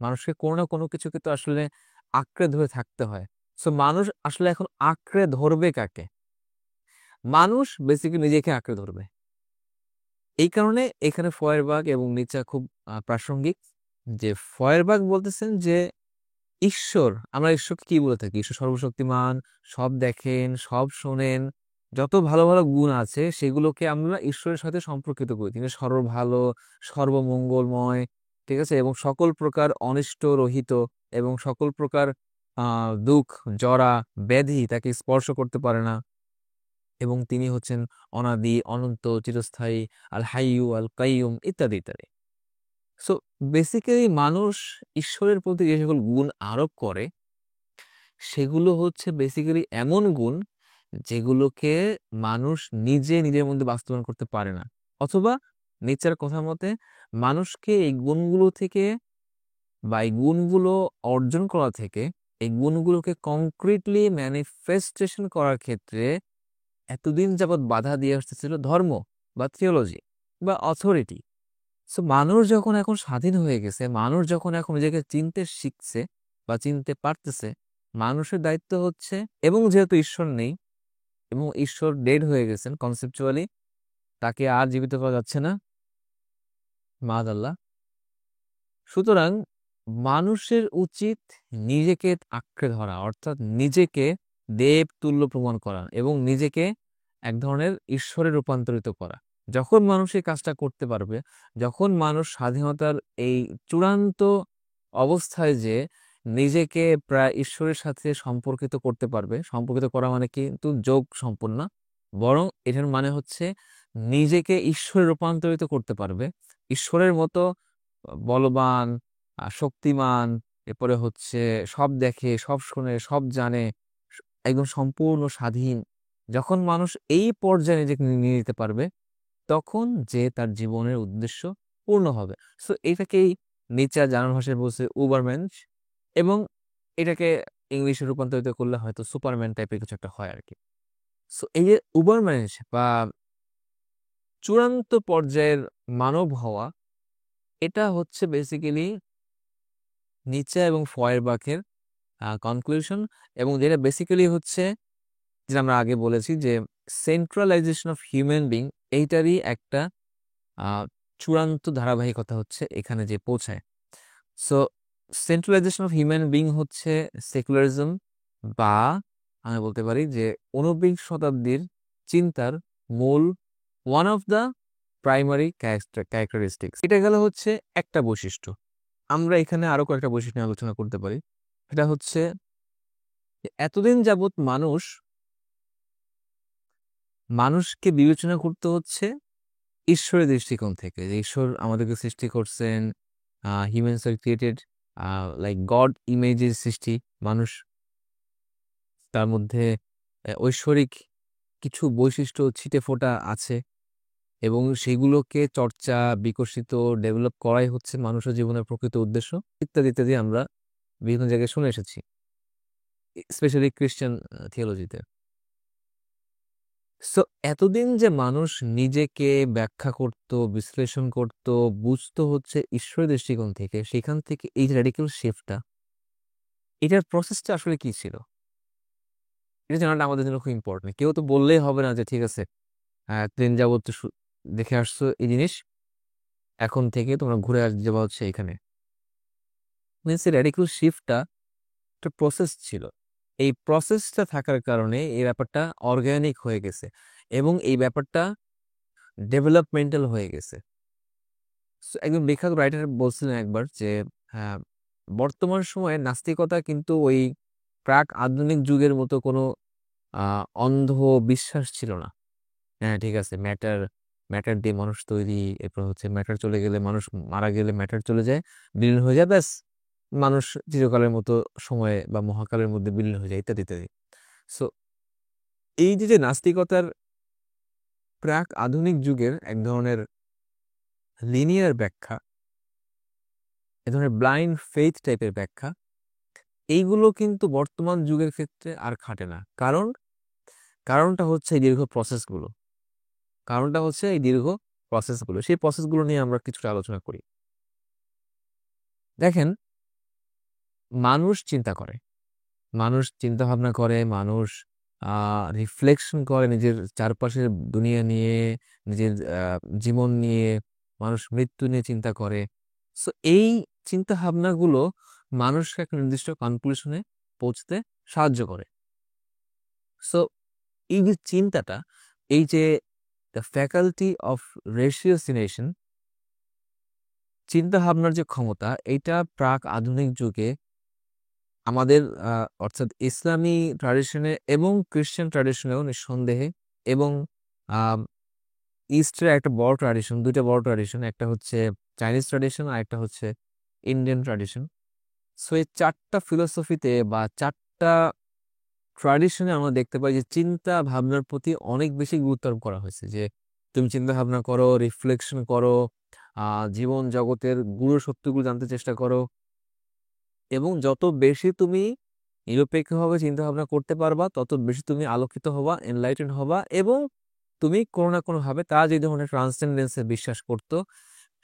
মানুষকে কোনো না কোনো কিছুকে তো আসলে আঁকড়ে ধরে থাকতে হয়। সো মানুষ আসলে এখন আঁকড়ে ধরবে কাকে? মানুষ বেসিক্যালি নিজেকে আঁকড়ে ধরবে। এই কারণে এখানে ফয়েরবাগ এবং নিচা খুব প্রাসঙ্গিক। যে ফয়েরবাগ বলতেছেন যে ঈশ্বর, আমরা ঈশ্বরকে কি বলে থাকি? ঈশ্বর সর্বশক্তিমান, সব দেখেন, সব শোনেন, যত ভালো ভালো গুণ আছে সেগুলোকে আমরা ঈশ্বরের সাথে সম্পর্কিত করি। তিনি সর্ব ভালো, সর্বমঙ্গলময়, ঠিক আছে, এবং সকল প্রকার অনিষ্ট রহিত, এবং সকল প্রকার দুঃখ, জরা, ব্যাধি তাকে স্পর্শ করতে পারে না, এবং তিনি হচ্ছেন অনাদি, অনন্ত, চিরস্থায়ী, আল হাইয়ু আল কাইয়ুম, ইত্যাদি ইত্যাদি। সো বেসিক্যালি মানুষ ঈশ্বরের প্রতি যে সকল গুণ আরোপ করে সেগুলো হচ্ছে বেসিক্যালি এমন গুণ যেগুলোকে মানুষ নিজে নিজের মধ্যে বাস্তবায়ন করতে পারে না, অথবা নেচার কথা মতে মানুষকে এই গুণগুলো থেকে বা এই গুণগুলো অর্জন করা থেকে, এই গুণগুলোকে কংক্রিটলি ম্যানিফেস্টেশন করার ক্ষেত্রে এতদিন যাবৎ বাধা দিয়ে আসতেছিল ধর্ম বা থিওলজি বা অথরিটি। সো মানুষ যখন এখন স্বাধীন হয়ে গেছে, মানুষ যখন এখন নিজেকে চিনতে শিখছে বা চিনতে পারতেছে, মানুষের দায়িত্ব হচ্ছে, এবং যেহেতু ঈশ্বর নেই এবং ঈশ্বর ডেড হয়ে গেছেন কনসেপচুয়ালি, তাকে আর জীবিত করা যাচ্ছে না, মাআদাল্লাহ। সুতরাং মানুষের উচিত নিজেকে আঁকড়ে ধরা, অর্থাৎ নিজেকে দেব তুল্য প্রমাণ করা এবং নিজেকে এক ধরনের ঈশ্বরে রূপান্তরিত করা। যখন মানুষ এই কাজটা করতে পারবে, যখন মানুষ স্বাধীনতার এই চূড়ান্ত অবস্থায় যে নিজেকে প্রায় ঈশ্বরের সাথে সম্পর্কিত করতে পারবে, সম্পর্কিত করা মানে কিন্তু যোগ সম্পন্ন না, বরং এটার মানে হচ্ছে নিজেকে ঈশ্বরে রূপান্তরিত করতে পারবে, ঈশ্বরের মতো বলবান, শক্তিমান, এরপরে হচ্ছে সব দেখে, সব শোনে, সব জানে, একদম সম্পূর্ণ স্বাধীন। যখন মানুষ এই পর্যায়ে নিজেকে নিয়ে নিতে পারবে, তখন যে তার জীবনের উদ্দেশ্য পূর্ণ হবে। সো এটাকেই নিচে জানার ভাষায় বলছে উবারম্যান, এবং এটাকে ইংলিশে রূপান্তরিত করলে হয়তো সুপারম্যান টাইপের কিছু একটা হয় আর কি। সো এই যে উবারম্যান বা চূড়ান্ত পর্যায়ের মানব হওয়া, এটা হচ্ছে বেসিক্যালি নিচে এবং ফয়েরবাখের কনক্লুশন, এবং যেটা বেসিক্যালি হচ্ছে, যেটা আমরা আগে বলেছি যে সেন্ট্রালাইজেশন অফ হিউম্যান বিং, এইটারই একটা আহ, চূড়ান্ত ধারাবাহিকতা হচ্ছে এখানে যে পৌঁছায়। So centralisation of human being হচ্ছে সেকুলারিজম, বা আমি বলতে পারি যে 19বিংশ শতাব্দীর চিন্তার মূল one of the primary characteristics. এটা গেল হচ্ছে একটা বৈশিষ্ট্য। আমরা এখানে আরো কয়েকটা বৈশিষ্ট্য নিয়ে আলোচনা করতে পারি। এটা হচ্ছে যে এতদিন যাবৎ মানুষকে বিবেচনা করতে হচ্ছে ঈশ্বরের দৃষ্টিকোণ থেকে, যে ঈশ্বর আমাদেরকে সৃষ্টি করছেন, হিউম্যানস আর ক্রিয়েটেড লাইক গড ইমেজের সৃষ্টি মানুষ, তার মধ্যে ঐশ্বরিক কিছু বৈশিষ্ট্য ছিটে ফোটা আছে, এবং সেগুলোকে চর্চা, বিকশিত, ডেভেলপ করাই হচ্ছে মানুষের জীবনের প্রকৃত উদ্দেশ্য, ইত্যাদি ইত্যাদি আমরা বিভিন্ন জায়গায় শুনে এসেছি, স্পেশালি খ্রিস্টান থিওলজিতে। সো এতদিন যে মানুষ নিজেকে ব্যাখ্যা করত, বিশ্লেষণ করত, বুঝতো হচ্ছে ঈশ্বরের দৃষ্টিকোণ থেকে, সেখান থেকে এই যে র্যাডিক্যাল শিফটটা, এটার প্রসেসটা আসলে কি ছিল, এটা জানাটা আমাদের জন্য খুব ইম্পর্টেন্ট। কেউ তো বললেই হবে না যে ঠিক আছে, এতদিন যাবত তো দেখে আসছো এই জিনিস, এখন থেকে তোমরা ঘুরে যাওয়া হচ্ছে এখানে। মিনস র্যাডিক্যাল শিফটটা একটা প্রসেস ছিল। এই প্রসেসটা থাকার কারণে এই ব্যাপারটা অর্গানিক হয়ে গেছে, এবং এই ব্যাপারটা ডেভেলপমেন্টাল হয়ে গেছে। So, একজন বিখ্যাত রাইটার বলছিলেন একবার যে হ্যাঁ, বর্তমান সময়ে নাস্তিকতা কিন্তু ওই প্রাক আধুনিক যুগের মতো কোনো অন্ধ বিশ্বাস ছিল না। হ্যাঁ ঠিক আছে, ম্যাটার ম্যাটার দিয়ে মানুষ তৈরি, এরপর হচ্ছে ম্যাটার চলে গেলে, মানুষ মারা গেলে ম্যাটার চলে যায়, বিলীন হয়ে যায়, ব্যাস মানুষ চিরকালের মতো সময়ে বা মহাকালের মধ্যে বিলীন হয়ে যায়, ইত্যাদি ইত্যাদি। সো এই যে যে নাস্তিকতার প্রাক আধুনিক যুগের এক ধরনের লিনিয়ার ব্যাখ্যা, এ ধরনের ব্লাইন্ড ফেইথ টাইপের ব্যাখ্যা, এইগুলো কিন্তু বর্তমান যুগের ক্ষেত্রে আর খাটে না। কারণটা হচ্ছে এই দীর্ঘ প্রসেসগুলো। সেই প্রসেসগুলো নিয়ে আমরা কিছুটা আলোচনা করি। দেখেন, মানুষ চিন্তা করে, মানুষ চিন্তা ভাবনা করে, মানুষ রিফ্লেকশন করে নিজের চারপাশের দুনিয়া নিয়ে, নিজের জীবন নিয়ে, মানুষ মৃত্যু নিয়ে চিন্তা করে। সো এই চিন্তা ভাবনাগুলো মানুষকে একটা নির্দিষ্ট কনক্লুশনে পৌঁছতে সাহায্য করে। সো এই যে চিন্তাটা, এই যে দ্য ফ্যাকাল্টি অফ রেশিওসিনেশন, চিন্তা ভাবনার যে ক্ষমতা, এইটা প্রাক আধুনিক যুগে আমাদের অর্থাৎ ইসলামী ট্র্যাডিশনে এবং খ্রিস্টান ট্র্যাডিশনেও নিঃসন্দেহে, এবং ইস্টের একটা বড় ট্র্যাডিশন, দুইটা বড় ট্র্যাডিশন, একটা হচ্ছে চাইনিজ ট্র্যাডিশন আর একটা হচ্ছে ইন্ডিয়ান ট্র্যাডিশন। সো এই চারটা ফিলোসফিতে বা চারটা ট্র্যাডিশনে আমরা দেখতে পাই যে চিন্তা ভাবনার প্রতি অনেক বেশি গুরুত্ব আরোপ করা হয়েছে, যে তুমি চিন্তা ভাবনা করো, রিফ্লেকশন করো, জীবন জগতের গুরু সত্যগুলো জানতে চেষ্টা করো, এবং যত বেশি তুমি নিরপেক্ষভাবে চিন্তা ভাবনা করতে পারবা তত বেশি তুমি আলোকিত হবা, এনলাইটেন হবা, এবং তুমি কোনো না কোনো ভাবে, তারা যে ধরনের ট্রান্সেন্ডেন্সে বিশ্বাস করতো,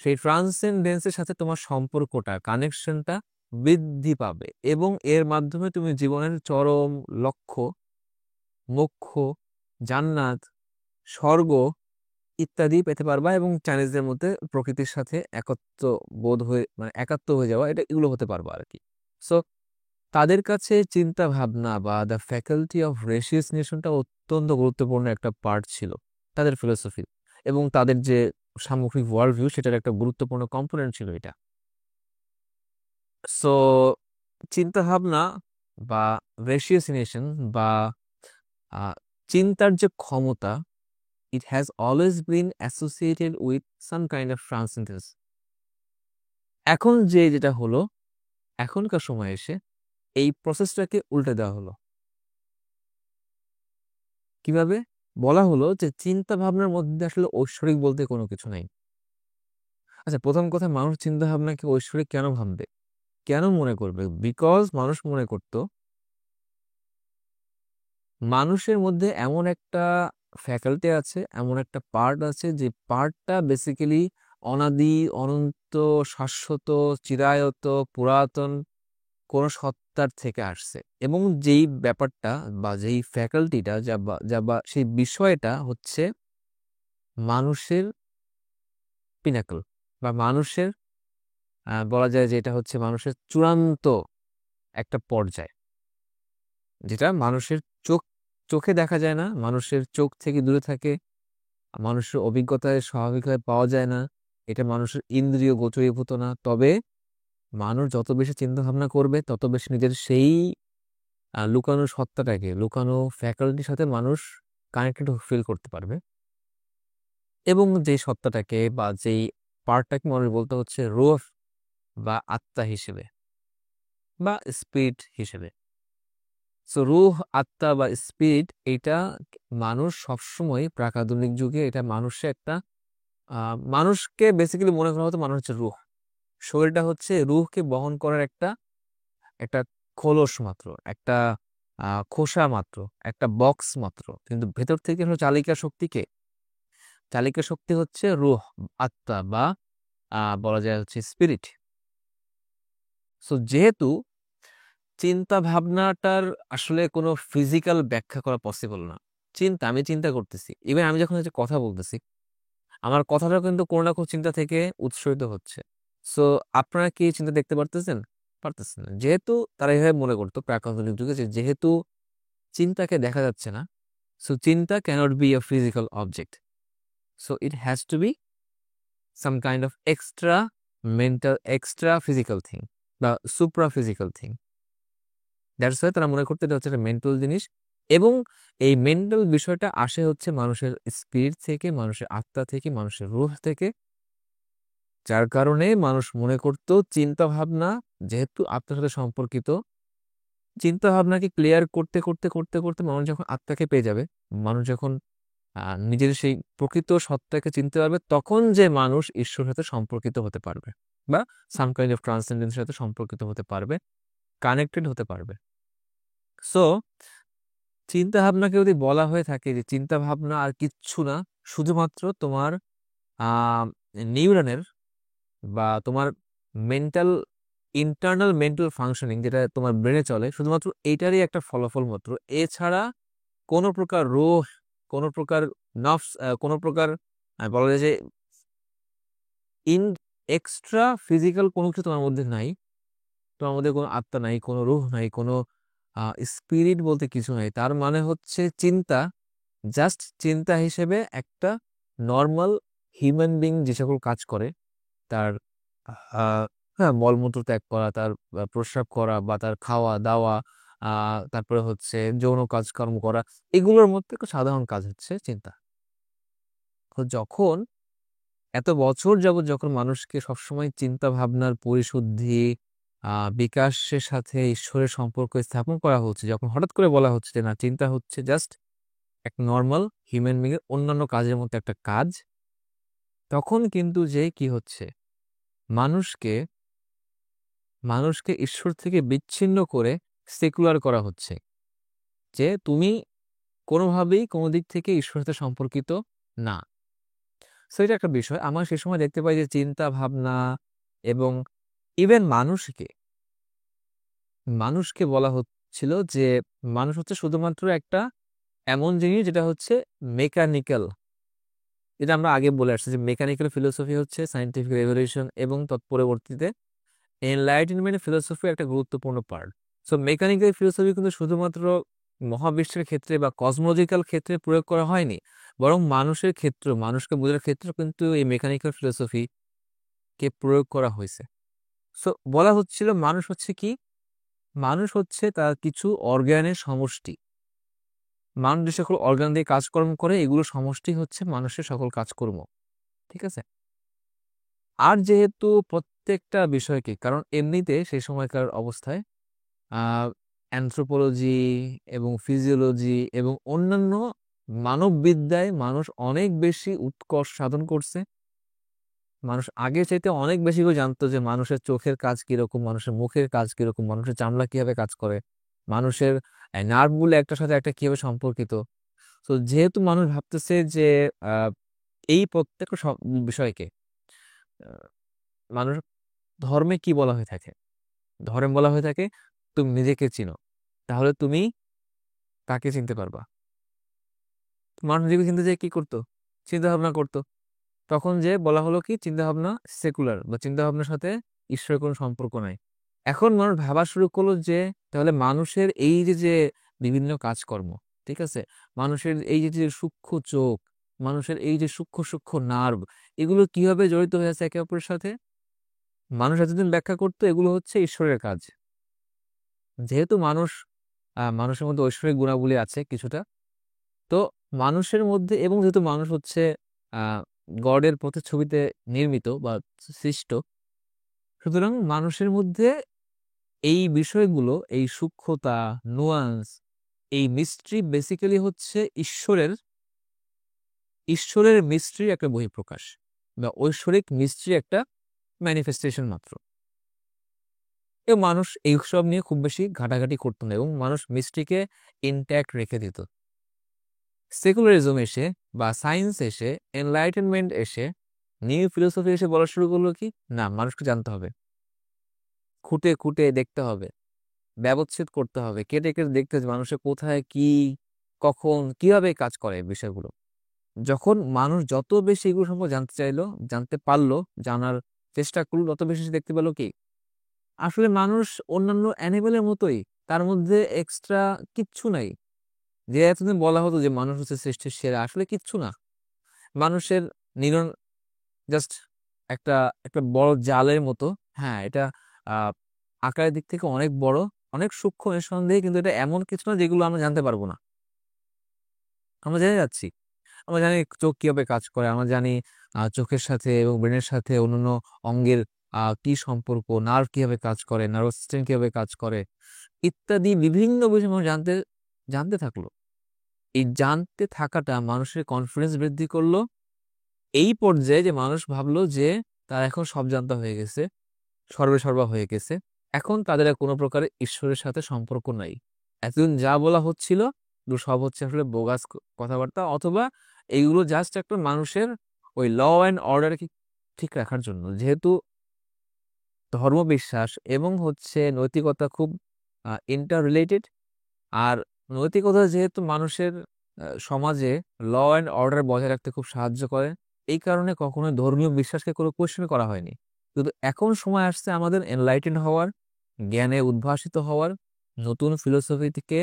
সেই ট্রান্সেন্ডেন্সের সাথে তোমার সম্পর্কটা, কানেকশনটা বৃদ্ধি পাবে, এবং এর মাধ্যমে তুমি জীবনের চরম লক্ষ্য, মোক্ষ, জান্নাত, স্বর্গ ইত্যাদি পেতে পারবা, এবং চাইনিজদের মধ্যে প্রকৃতির সাথে একত্ব বোধ হয়ে, মানে একাত্ম হয়ে যাওয়া, এগুলো হতে পারবা আর কি। সো তাদের কাছে চিন্তা ভাবনা বা দ্য ফ্যাকাল্টি অফ রেশিওসিনেশনটা অত্যন্ত গুরুত্বপূর্ণ একটা পার্ট ছিল তাদের ফিলোসফি, এবং তাদের যে সামগ্রিক ওয়ার্ল্ড ভিউ, সেটার একটা গুরুত্বপূর্ণ কম্পোনেন্ট ছিল এটা। সো চিন্তা ভাবনা বা রেশিওসিনেশন বা চিন্তার যে ক্ষমতা, it has always been associated with some kind of transcendence. এখন যেটা হলো, এখনকার সময় এসে এই প্রসেসটাকে উল্টে দেওয়া হলো। কিভাবে? বলা হলো যে চিন্তা ভাবনার মধ্যে আসলে ঐশ্বরিক বলতে কোনো কিছু নাই। আচ্ছা, প্রথম কথা, মানুষ চিন্তা ভাবনাকে ঐশ্বরিক কেন ভাববে, কেন মনে করবে? বিকজ মানুষ মনে করত মানুষের মধ্যে এমন একটা ফ্যাকাল্টি আছে, এমন একটা পার্ট আছে, যে পার্টটা বেসিক্যালি অনাদি, অনন্ত, শাশ্বত, চিরায়ত, পুরাতন কোন সত্তার থেকে আসছে, এবং যেই ব্যাপারটা বা যেই ফ্যাকাল্টিটা বা সেই বিষয়টা হচ্ছে মানুষের পিনাকল, বা মানুষের বলা যায় যে এটা হচ্ছে মানুষের চূড়ান্ত একটা পর্যায়, যেটা মানুষের চোখে দেখা যায় না, মানুষের চোখ থেকে দূরে থাকে, মানুষের অভিজ্ঞতায় স্বাভাবিকভাবে পাওয়া যায় না, এটা মানুষের ইন্দ্রিয় গোচরীভূত না। তবে মানুষ যত বেশি চিন্তা ভাবনা করবে, তত বেশি নিজের সেই লুকানো সত্তাটাকে, লুকানো ফ্যাকাল্টির সাথে মানুষ কানেক্টেড ফিল করতে পারবে, এবং যে সত্তাটাকে বা যেই পার্টটাকে মানুষ বলতে হচ্ছে রূহ বা আত্মা হিসেবে, বা স্পিরিট হিসেবে। সো রূহ, আত্মা বা স্পিরিট, এটা মানুষ সবসময় প্রাক-আধুনিক যুগে এটা মানুষের একটা মানুষকে বেসিক্যালি মনে করা হতো মানুষ হচ্ছে রূহ। শরীরটা হচ্ছে রূহকে বহন করার একটা একটা খোলস মাত্র, একটা খোসা মাত্র, একটা বক্স মাত্র, কিন্তু ভেতর থেকে হলো চালিকা শক্তিকে, চালিকা শক্তি হচ্ছে রূহ, আত্মা, বা বলা যায় হচ্ছে স্পিরিট। সো যেহেতু চিন্তা ভাবনাটার আসলে কোনো ফিজিক্যাল ব্যাখ্যা করা পসিবল না, আমি চিন্তা করতেছি, ইভেন আমি যখন হচ্ছে কথা বলতেছি, আমার কথাটা কিন্তু কোনো না কোনো চিন্তা থেকে উৎসরিত হচ্ছে। সো আপনারা কি চিন্তা দেখতে পারতেছেন? পারতেছেন না। যেহেতু তারা এভাবে মনে করতো প্রাক আধুনিক যুগে, যে যেহেতু চিন্তাকে দেখা যাচ্ছে না, সো চিন্তা cannot be a physical object, so it has to be some kind of extra mental, extra physical thing, বা supra physical thing. That's why তারা মনে করতে এটা হচ্ছে একটা মেন্টাল জিনিস, এবং এই মেন্টাল বিষয়টা আসে হচ্ছে মানুষের স্পিরিট থেকে, মানুষের আত্মা থেকে, মানুষের রূহ থেকে, যার কারণে মানুষ মনে করত চিন্তা ভাবনা যেহেতু আত্মার সাথে সম্পর্কিত, চিন্তা ভাবনাকে ক্লিয়ার করতে করতে করতে করতে মানুষ যখন আত্মাকে পেয়ে যাবে, মানুষ যখন নিজের সেই প্রকৃত সত্তাকে চিনতে পারবে, তখন যে মানুষ ঈশ্বরের সাথে সম্পর্কিত হতে পারবে, বা সাম কাইন্ড অফ ট্রান্সেন্ডেন্সের সাথে সম্পর্কিত হতে পারবে। কানেক্টেড হতে পারবে। সো চিন্তা ভাবনাকে যদি বলা হয়ে থাকে যে চিন্তা ভাবনা আর কিচ্ছু না, শুধুমাত্র তোমার নিউরনের বা তোমার মেন্টাল ইন্টারনাল মেন্টাল ফাংশনিং যেটা তোমার ব্রেনে চলে, শুধুমাত্র এইটারই একটা ফলাফল মাত্র। এছাড়া কোনো প্রকার রূহ, কোনো প্রকার নফস, কোনো প্রকার বলা যায় যে ইন এক্সট্রা ফিজিক্যাল কোনো কিছু তোমার মধ্যে নাই। তোমার মধ্যে কোনো আত্মা নাই, কোনো রূহ নাই, কোনো স্পিরিট বলতে কিছু নাই। তার মানে হচ্ছে চিন্তা জাস্ট চিন্তা হিসেবে একটা নর্মাল হিউম্যান বিং যে সকল কাজ করে, তার হ্যাঁ মলমূত্র ত্যাগ করা, তার প্রস্রাব করা বা তার খাওয়া দাওয়া, তারপরে হচ্ছে যৌন কাজকর্ম করা, এগুলোর মধ্যে একটা সাধারণ কাজ হচ্ছে চিন্তা। তো যখন এত বছর যাবত যখন মানুষকে সবসময় চিন্তা ভাবনার পরিশুদ্ধি, বিকাশের সাথে ঈশ্বরের সম্পর্ক স্থাপন করা হচ্ছে, যখন হঠাৎ করে বলা হচ্ছে যে না, চিন্তা হচ্ছে জাস্ট এক নর্মাল হিউম্যান বিং এর অন্যান্য কাজের মধ্যে একটা কাজ, তখন কিন্তু যে কি হচ্ছে, মানুষকে মানুষকে ঈশ্বর থেকে বিচ্ছিন্ন করে সেকুলার করা হচ্ছে, যে তুমি কোনোভাবেই কোনো দিক থেকে ঈশ্বরের সাথে সম্পর্কিত না। সো এটা একটা বিষয়। আমরা সে সময় দেখতে পাই যে চিন্তা ভাবনা এবং ইভেন মানুষকে বলা হচ্ছিল যে মানুষ হচ্ছে শুধুমাত্র একটা এমন জিনিস যেটা হচ্ছে মেকানিক্যাল। যেটা আমরা আগে বলে আসছি যে মেকানিক্যাল ফিলোসফি হচ্ছে সায়েন্টিফিক রেভলিউশন এবং তৎপরবর্তীতে এনলাইটেনমেন্ট ফিলোসফি একটা গুরুত্বপূর্ণ পার্ট। সো মেকানিক্যাল ফিলোসফি কিন্তু শুধুমাত্র মহাবিশ্বের ক্ষেত্রে বা কসমোলজিক্যাল ক্ষেত্রে প্রয়োগ করা হয়নি, বরং মানুষের ক্ষেত্র, মানুষকে বোঝার ক্ষেত্রে কিন্তু এই মেকানিক্যাল ফিলোসফি কে প্রয়োগ করা হয়েছে। সো বলা হচ্ছিল মানুষ হচ্ছে কি, মানুষ হচ্ছে তার কিছু অর্গানের সমষ্টি। মানুষ যে সকল অর্গান দিয়ে কাজকর্ম করে, এগুলো সমষ্টি হচ্ছে মানুষের সকল কাজকর্ম। ঠিক আছে। আর যেহেতু প্রত্যেকটা বিষয়কে, কারণ এমনিতে সেই সময়কার অবস্থায় অ্যানথ্রোপোলজি এবং ফিজিওলজি এবং অন্যান্য মানববিদ্যায় মানুষ অনেক বেশি উৎকর্ষ সাধন করছে। মানুষ আগের চাইতে অনেক বেশি করে জানতো যে মানুষের চোখের কাজ কিরকম, মানুষের মুখের কাজ কিরকম, মানুষের চামড়া কিভাবে কাজ করে, মানুষের নার্ভগুলো একটার সাথে একটা কিভাবে সম্পর্কিত। তো যেহেতু মানুষ ভাবতেছে যে আহ, এই প্রত্যেকটা বিষয়কে আহ, মানুষ ধর্মে কি বলা হয়ে থাকে, ধর্মে বলা হয়ে থাকে তুমি নিজেকে চিনো, তাহলে তুমি তাকে চিনতে পারবা। মানুষ নিজেকে চিনতে যেয়ে কি করতো, চিন্তা ভাবনা করতো। তখন যে বলা হলো কি চিন্তা ভাবনা সেকুলার, বা চিন্তা ভাবনার সাথে ঈশ্বরের কোনো সম্পর্ক নাই। এখন মানুষ ভাবা শুরু করলো যে তাহলে মানুষের এই যে যে বিভিন্ন কাজকর্ম, ঠিক আছে, মানুষের এই যে যে সূক্ষ্ম চোখ, মানুষের এই যে সূক্ষ্ম সূক্ষ্ম নার্ভ, এগুলো কিভাবে জড়িত হয়ে আছে একে অপরের সাথে। মানুষ এতদিন ব্যাখ্যা করতো এগুলো হচ্ছে ঈশ্বরের কাজ। যেহেতু মানুষের মধ্যে ঐশ্বরিক গুণাবলী আছে কিছুটা, তো মানুষের মধ্যে, এবং যেহেতু মানুষ হচ্ছে আহ গডের প্রতিচ্ছবিতে নির্মিত বা সৃষ্ট, সুতরাং মানুষের মধ্যে এই বিষয়গুলো, এই সূক্ষ্মতা, নুয়ান্স, এই মিস্ট্রি বেসিক্যালি হচ্ছে ঈশ্বরের মিস্ট্রির একটা বহিঃপ্রকাশ বা ঐশ্বরিক মিস্ট্রি একটা ম্যানিফেস্টেশন মাত্র। এবং মানুষ এইসব নিয়ে খুব বেশি ঘাটাঘাটি করতো না, এবং মানুষ মিস্ট্রিকে ইনট্যাক্ট রেখে দিত। সেকুলারিজম এসে বা সায়েন্স এসে, এনলাইটেনমেন্ট এসে, নিউ ফিলোসফি এসে বলা শুরু করলো কি না, মানুষকে জানতে হবে, খুঁটে খুঁটে দেখতে হবে, ব্যবচ্ছেদ করতে হবে, কেটে কেটে দেখতে হবে মানুষের কোথায় কি, কখন কিভাবে কাজ করে বিষয়গুলো। যখন মানুষ যত বেশি এগুলো সম্পর্কে জানতে চাইলো, জানতে পারলো, জানার চেষ্টা করলো, তত বেশি সে দেখতে পেলো কি আসলে মানুষ অন্যান্য অ্যানিমেলের মতোই, তার মধ্যে এক্সট্রা কিচ্ছু নাই। যে এতদিন বলা হতো যে মানুষ হচ্ছে সৃষ্টির সেরা, আসলে কিচ্ছু না। মানুষের নিরন জাস্ট একটা একটা বড় জালের মতো। হ্যাঁ, এটা আহ আকারের দিক থেকে অনেক বড়, অনেক সূক্ষ্ম নিঃসন্দেহে, কিন্তু এটা এমন কিছু না যেগুলো আমরা জানতে পারবো না। আমরা জেনে যাচ্ছি, আমরা জানি চোখ কিভাবে কাজ করে, আমরা জানি চোখের সাথে এবং ব্রেনের সাথে অন্যান্য অঙ্গের কি সম্পর্ক, নার্ভ কিভাবে কাজ করে, নার্ভাস সিস্টেম কিভাবে কাজ করে, ইত্যাদি বিভিন্ন বিষয় মানুষ জানতে জানতে থাকলো। এই জানতে থাকাটা মানুষের কনফিডেন্স বৃদ্ধি করলো এই পর্যায়ে যে মানুষ ভাবলো যে তার এখন সব জানতা হয়ে গেছে, সর্বে সর্বা হয়ে গেছে, এখন তাদের আর কোনো প্রকার ঈশ্বরের সাথে সম্পর্ক নাই। এতদিন যা বলা হচ্ছিল এগুলো সব হচ্ছে আসলে বোগাস কথাবার্তা, অথবা এইগুলো জাস্ট একটা মানুষের ওই ল অ্যান্ড অর্ডার ঠিক রাখার জন্য। যেহেতু ধর্মবিশ্বাস এবং হচ্ছে নৈতিকতা খুব ইন্টার রিলেটেড, আর নৈতিকতা যেহেতু মানুষের সমাজে ল অ্যান্ড অর্ডার বজায় রাখতে খুব সাহায্য করে, এই কারণে কখনোই ধর্মীয় বিশ্বাসকে কোনো কোয়েশ্চেন করা হয়নি। কিন্তু এখন সময় আসছে আমাদের এনলাইটেন হওয়ার, জ্ঞানে উদ্ভাসিত হওয়ার, নতুন ফিলোসফি থেকে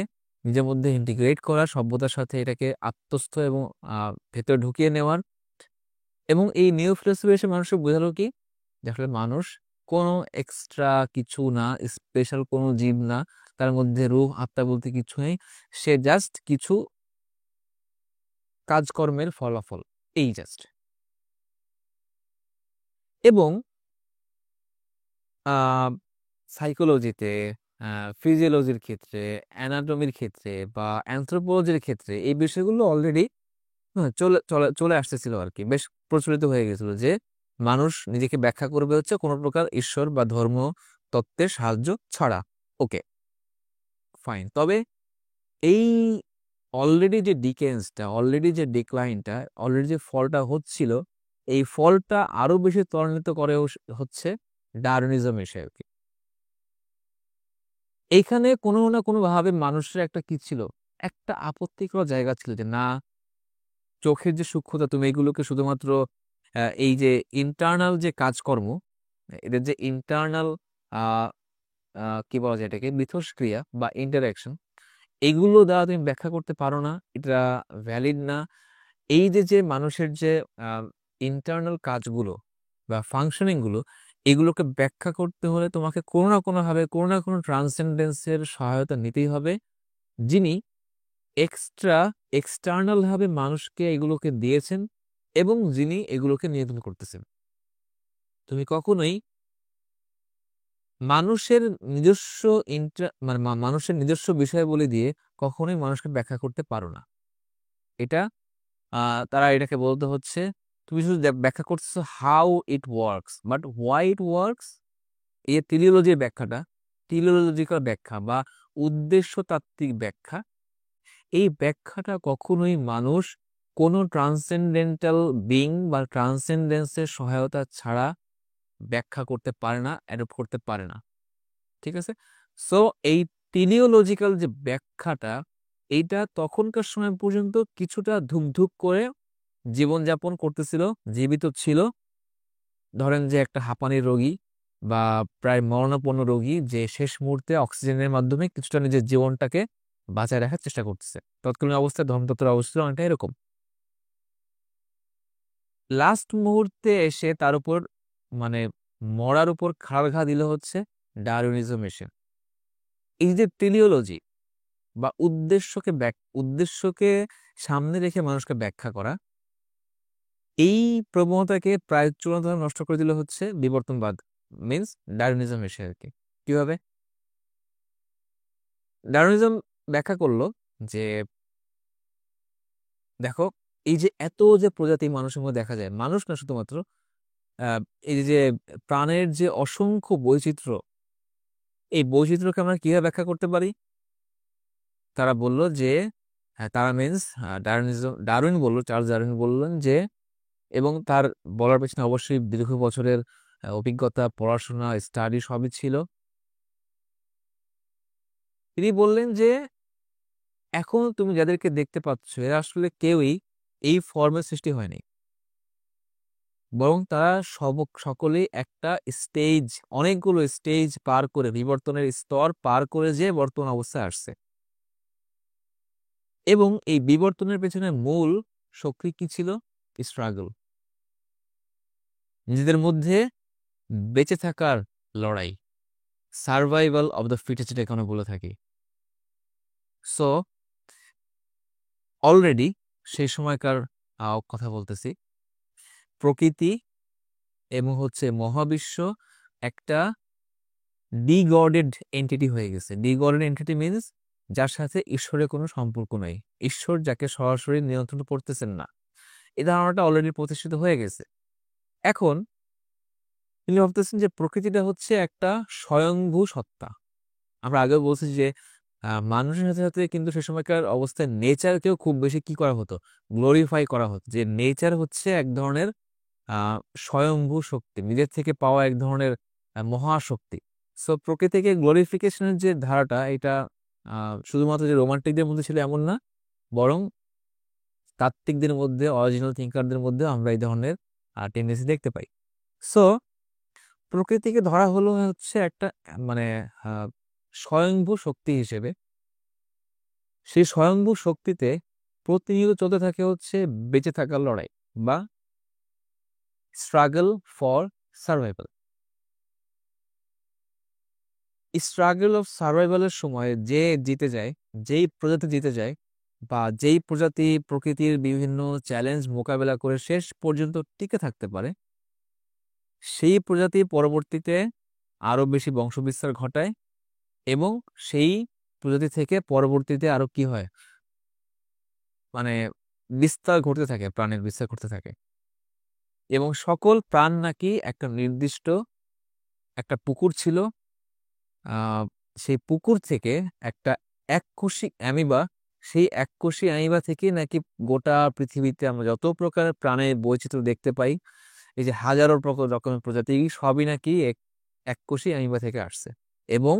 নিজের মধ্যে ইন্টিগ্রেট করার, সভ্যতার সাথে এটাকে আত্মস্থ এবং ভেতরে ঢুকিয়ে নেওয়ার। এবং এই নিউ ফিলোসফি এসে মানুষকে বোঝালো কি, যে আসলে মানুষ কোনো এক্সট্রা কিছু না, স্পেশাল কোনো জীব না, তার মধ্যে রূহ আত্মা বলতে কিছু নেই, সে জাস্ট কিছু কাজকর্মের ফলাফল, এই জাস্ট। এবং সাইকোলজিতে, ফিজিওলজির ক্ষেত্রে, অ্যানাটমির ক্ষেত্রে বা অ্যানথ্রোপোলজির ক্ষেত্রে এই বিষয়গুলো অলরেডি চলে চলে চলে আসতেছিল আর কি, বেশ প্রচলিত হয়ে গেছিল যে মানুষ নিজেকে ব্যাখ্যা করবে হচ্ছে কোনো প্রকার ঈশ্বর বা ধর্ম তত্ত্বের সাহায্য ছাড়া। ওকে, ফাইন। তবে এই অলরেডি যে ডিকেন্সটা, অলরেডি যে ডিক্লাইনটা, অলরেডি যে ফলটা হচ্ছিল, এই ফলটা আরো বেশি ত্বরান্বিত করে হচ্ছে ডারউইনিজম এসে আর কি। এইখানে কোনো না কোনো ভাবে মানুষের একটা কি ছিল, একটা আপত্তিকর জায়গা ছিল যে না, চোখের যে সূক্ষ্মতা, তুমি এগুলোকে শুধুমাত্র এই যে ইন্টারনাল যে কাজকর্ম, এদের যে ইন্টারনাল কি বলা যায় এটাকে, মিথস্ক্রিয়া বা ইন্টারাকশন, এগুলো দ্বারা তুমি ব্যাখ্যা করতে পারো না, এটা ভ্যালিড না। এই যে যে মানুষের যে ইন্টারনাল কাজগুলো বা ফাংশনিং গুলো, এগুলোকে ব্যাখ্যা করতে হলে তোমাকে কোনো না কোনো ভাবে, কোনো না কোনো ট্রান্সেন্ডেন্সের সহায়তা নিতেই হবে, যিনি এক্সটার্নাল ভাবে মানুষকে এগুলোকে দিয়েছেন এবং যিনি এগুলোকে নিয়ন্ত্রণ করতেছেন। তুমি কখনোই মানুষের নিজস্ব মানে মানুষের নিজস্ব বিষয়াবলী দিয়ে কখনোই মানুষকে ব্যাখ্যা করতে পারো না। এটা তারা এটাকে বলতে হচ্ছে, তুমি শুধু ব্যাখ্যা করতেছো how it works, but why it works, এই টেলিওলজির ব্যাখ্যাটা, টেলিওলজিক্যাল ব্যাখ্যা বা উদ্দেশ্যতাত্ত্বিক ব্যাখ্যা, এই ব্যাখ্যাটা কখনোই মানুষ কোনো ট্রান্সেন্ডেন্টাল বিং বা ট্রান্সেন্ডেন্সের সহায়তা ছাড়া ব্যাখ্যা করতে পারে না, অ্যাডপ্ট করতে পারে না। ঠিক আছে? সো এই টেলিওলজিক্যাল যে ব্যাখ্যাটা, এইটা তখনকার সময় পর্যন্ত কিছুটা ধুকধুক করে জীবনযাপন করতেছিল, জীবিত ছিল। ধরেন যে একটা হাঁপানির রোগী বা প্রায় মরণাপন্ন রোগী, যে শেষ মুহূর্তে অক্সিজেনের মাধ্যমে কিছুটা নিজের জীবনটাকে বাঁচায় রাখার চেষ্টা করতেছে, তৎকালীন অবস্থায় ধর্মতত্ত্বের অবস্থা অনেকটা এরকম। লাস্ট মুহূর্তে এসে তার উপর মানে মরার উপর খাড়া ঘা দিল হচ্ছে ডারউইনিজম এসে। এই যে টেলিওলজি বা উদ্দেশ্যকে সামনে রেখে মানুষকে ব্যাখ্যা করা, এই প্রবণতাকে প্রায় চূড়ান্তভাবে নষ্ট করে দিল হচ্ছে বিবর্তনবাদ, মিন্স ডারউইনিজম এসে আর কি। কিভাবে ডারউইনিজম ব্যাখ্যা করলো যে দেখো, এই যে এত যে প্রজাতি মানুষের মধ্যে দেখা যায়, মানুষ না শুধুমাত্র, আহ, এই যে প্রাণের যে অসংখ্য বৈচিত্র্য, এই বৈচিত্র্যকে আমরা কিভাবে ব্যাখ্যা করতে পারি? তারা বলল যে হ্যাঁ, তারা মিন্স ডারউইন বলল, চার্লস ডারউইন বললেন যে, এবং তার বলার পেছনে অবশ্যই দীর্ঘ বছরের অভিজ্ঞতা, পড়াশোনা, স্টাডি সবই ছিল। তিনি বললেন যে এখন তুমি যাদেরকে দেখতে পাচ্ছ, এরা আসলে কেউই এই ফর্মের সৃষ্টি হয়নি, বরং তারা সকলেই একটা স্টেজ, অনেকগুলো স্টেজ পার করে, বিবর্তনের স্তর পার করে যে বর্তমান অবস্থায় আসছে। এবং এই বিবর্তনের পেছনে মূল শক্তি কি ছিল? স্ট্রাগল, নিজেদের মধ্যে বেঁচে থাকার লড়াই, সার্ভাইভাল অব দ্য ফিটেস্ট, যেটা এখানে বলে থাকি। সো অলরেডি সেই সময়কার কথা বলতেছি, প্রকৃতি এবং হচ্ছে মহাবিশ্ব একটা ডিগডেড এন্টিটি হয়ে গেছে। ডিগডেড এন্টিটি মিনস যার সাথে ঈশ্বরের কোনো সম্পর্ক নাই, ঈশ্বর যাকে সরাসরি নিয়ন্ত্রণ করতেছেন না, এই ধারণাটা অলরেডি প্রতিষ্ঠিত হয়ে গেছে। এখন তিনি ভাবতেছেন যে প্রকৃতিটা হচ্ছে একটা স্বয়ংভূ সত্তা। আমরা আগেও বলছি যে মানুষের সাথে সাথে কিন্তু সে সময়কার অবস্থায় নেচারকেও খুব বেশি কি করা হতো, গ্লোরিফাই করা হতো, যে নেচার হচ্ছে এক ধরনের আহ স্বয়ংভূ শক্তি, নিজের থেকে পাওয়া এক ধরনের মহাশক্তি। সো প্রকৃতিকে গ্লোরিফিকেশনের যে ধারাটা, এটা শুধুমাত্র যে রোমান্টিকদের মধ্যে ছিল এমন না, বরং তাত্ত্বিকদের মধ্যে, অরিজিনাল থিঙ্কারদের মধ্যে আমরা এই ধরনের টেন্ডেন্সি দেখতে পাই। সো প্রকৃতিকে ধরা হলো হচ্ছে একটা মানে আহ, স্বয়ংভূ শক্তি হিসেবে। সেই স্বয়ংভূ শক্তিতে প্রতিনিয়ত চলতে থাকে হচ্ছে বেঁচে থাকার লড়াই বা struggle for survival. Struggle of সার্ভাইভালের সময় যে জিতে যায়, যেই প্রজাতি জিতে যায়, বা যেই প্রজাতি প্রকৃতির বিভিন্ন চ্যালেঞ্জ মোকাবেলা করে শেষ পর্যন্ত টিকে থাকতে পারে, সেই প্রজাতি পরবর্তীতে আরো বেশি বংশবিস্তার ঘটায়, এবং সেই প্রজাতি থেকে পরবর্তীতে আরো কি হয়, মানে বিস্তার ঘটতে থাকে, প্রাণের বিস্তার ঘটতে থাকে। এবং সকল প্রাণ নাকি একটা নির্দিষ্ট একটা পুকুর ছিল, আহ সেই পুকুর থেকে একটা এককোষী অ্যামিবা, সেই এককোষী অ্যামিবা থেকে নাকি গোটা পৃথিবীতে আমরা যত প্রকার প্রাণের বৈচিত্র্য দেখতে পাই, এই যে হাজারো রকমের প্রজাতি, সবই নাকি এককোষী অ্যামিবা থেকে আসছে। এবং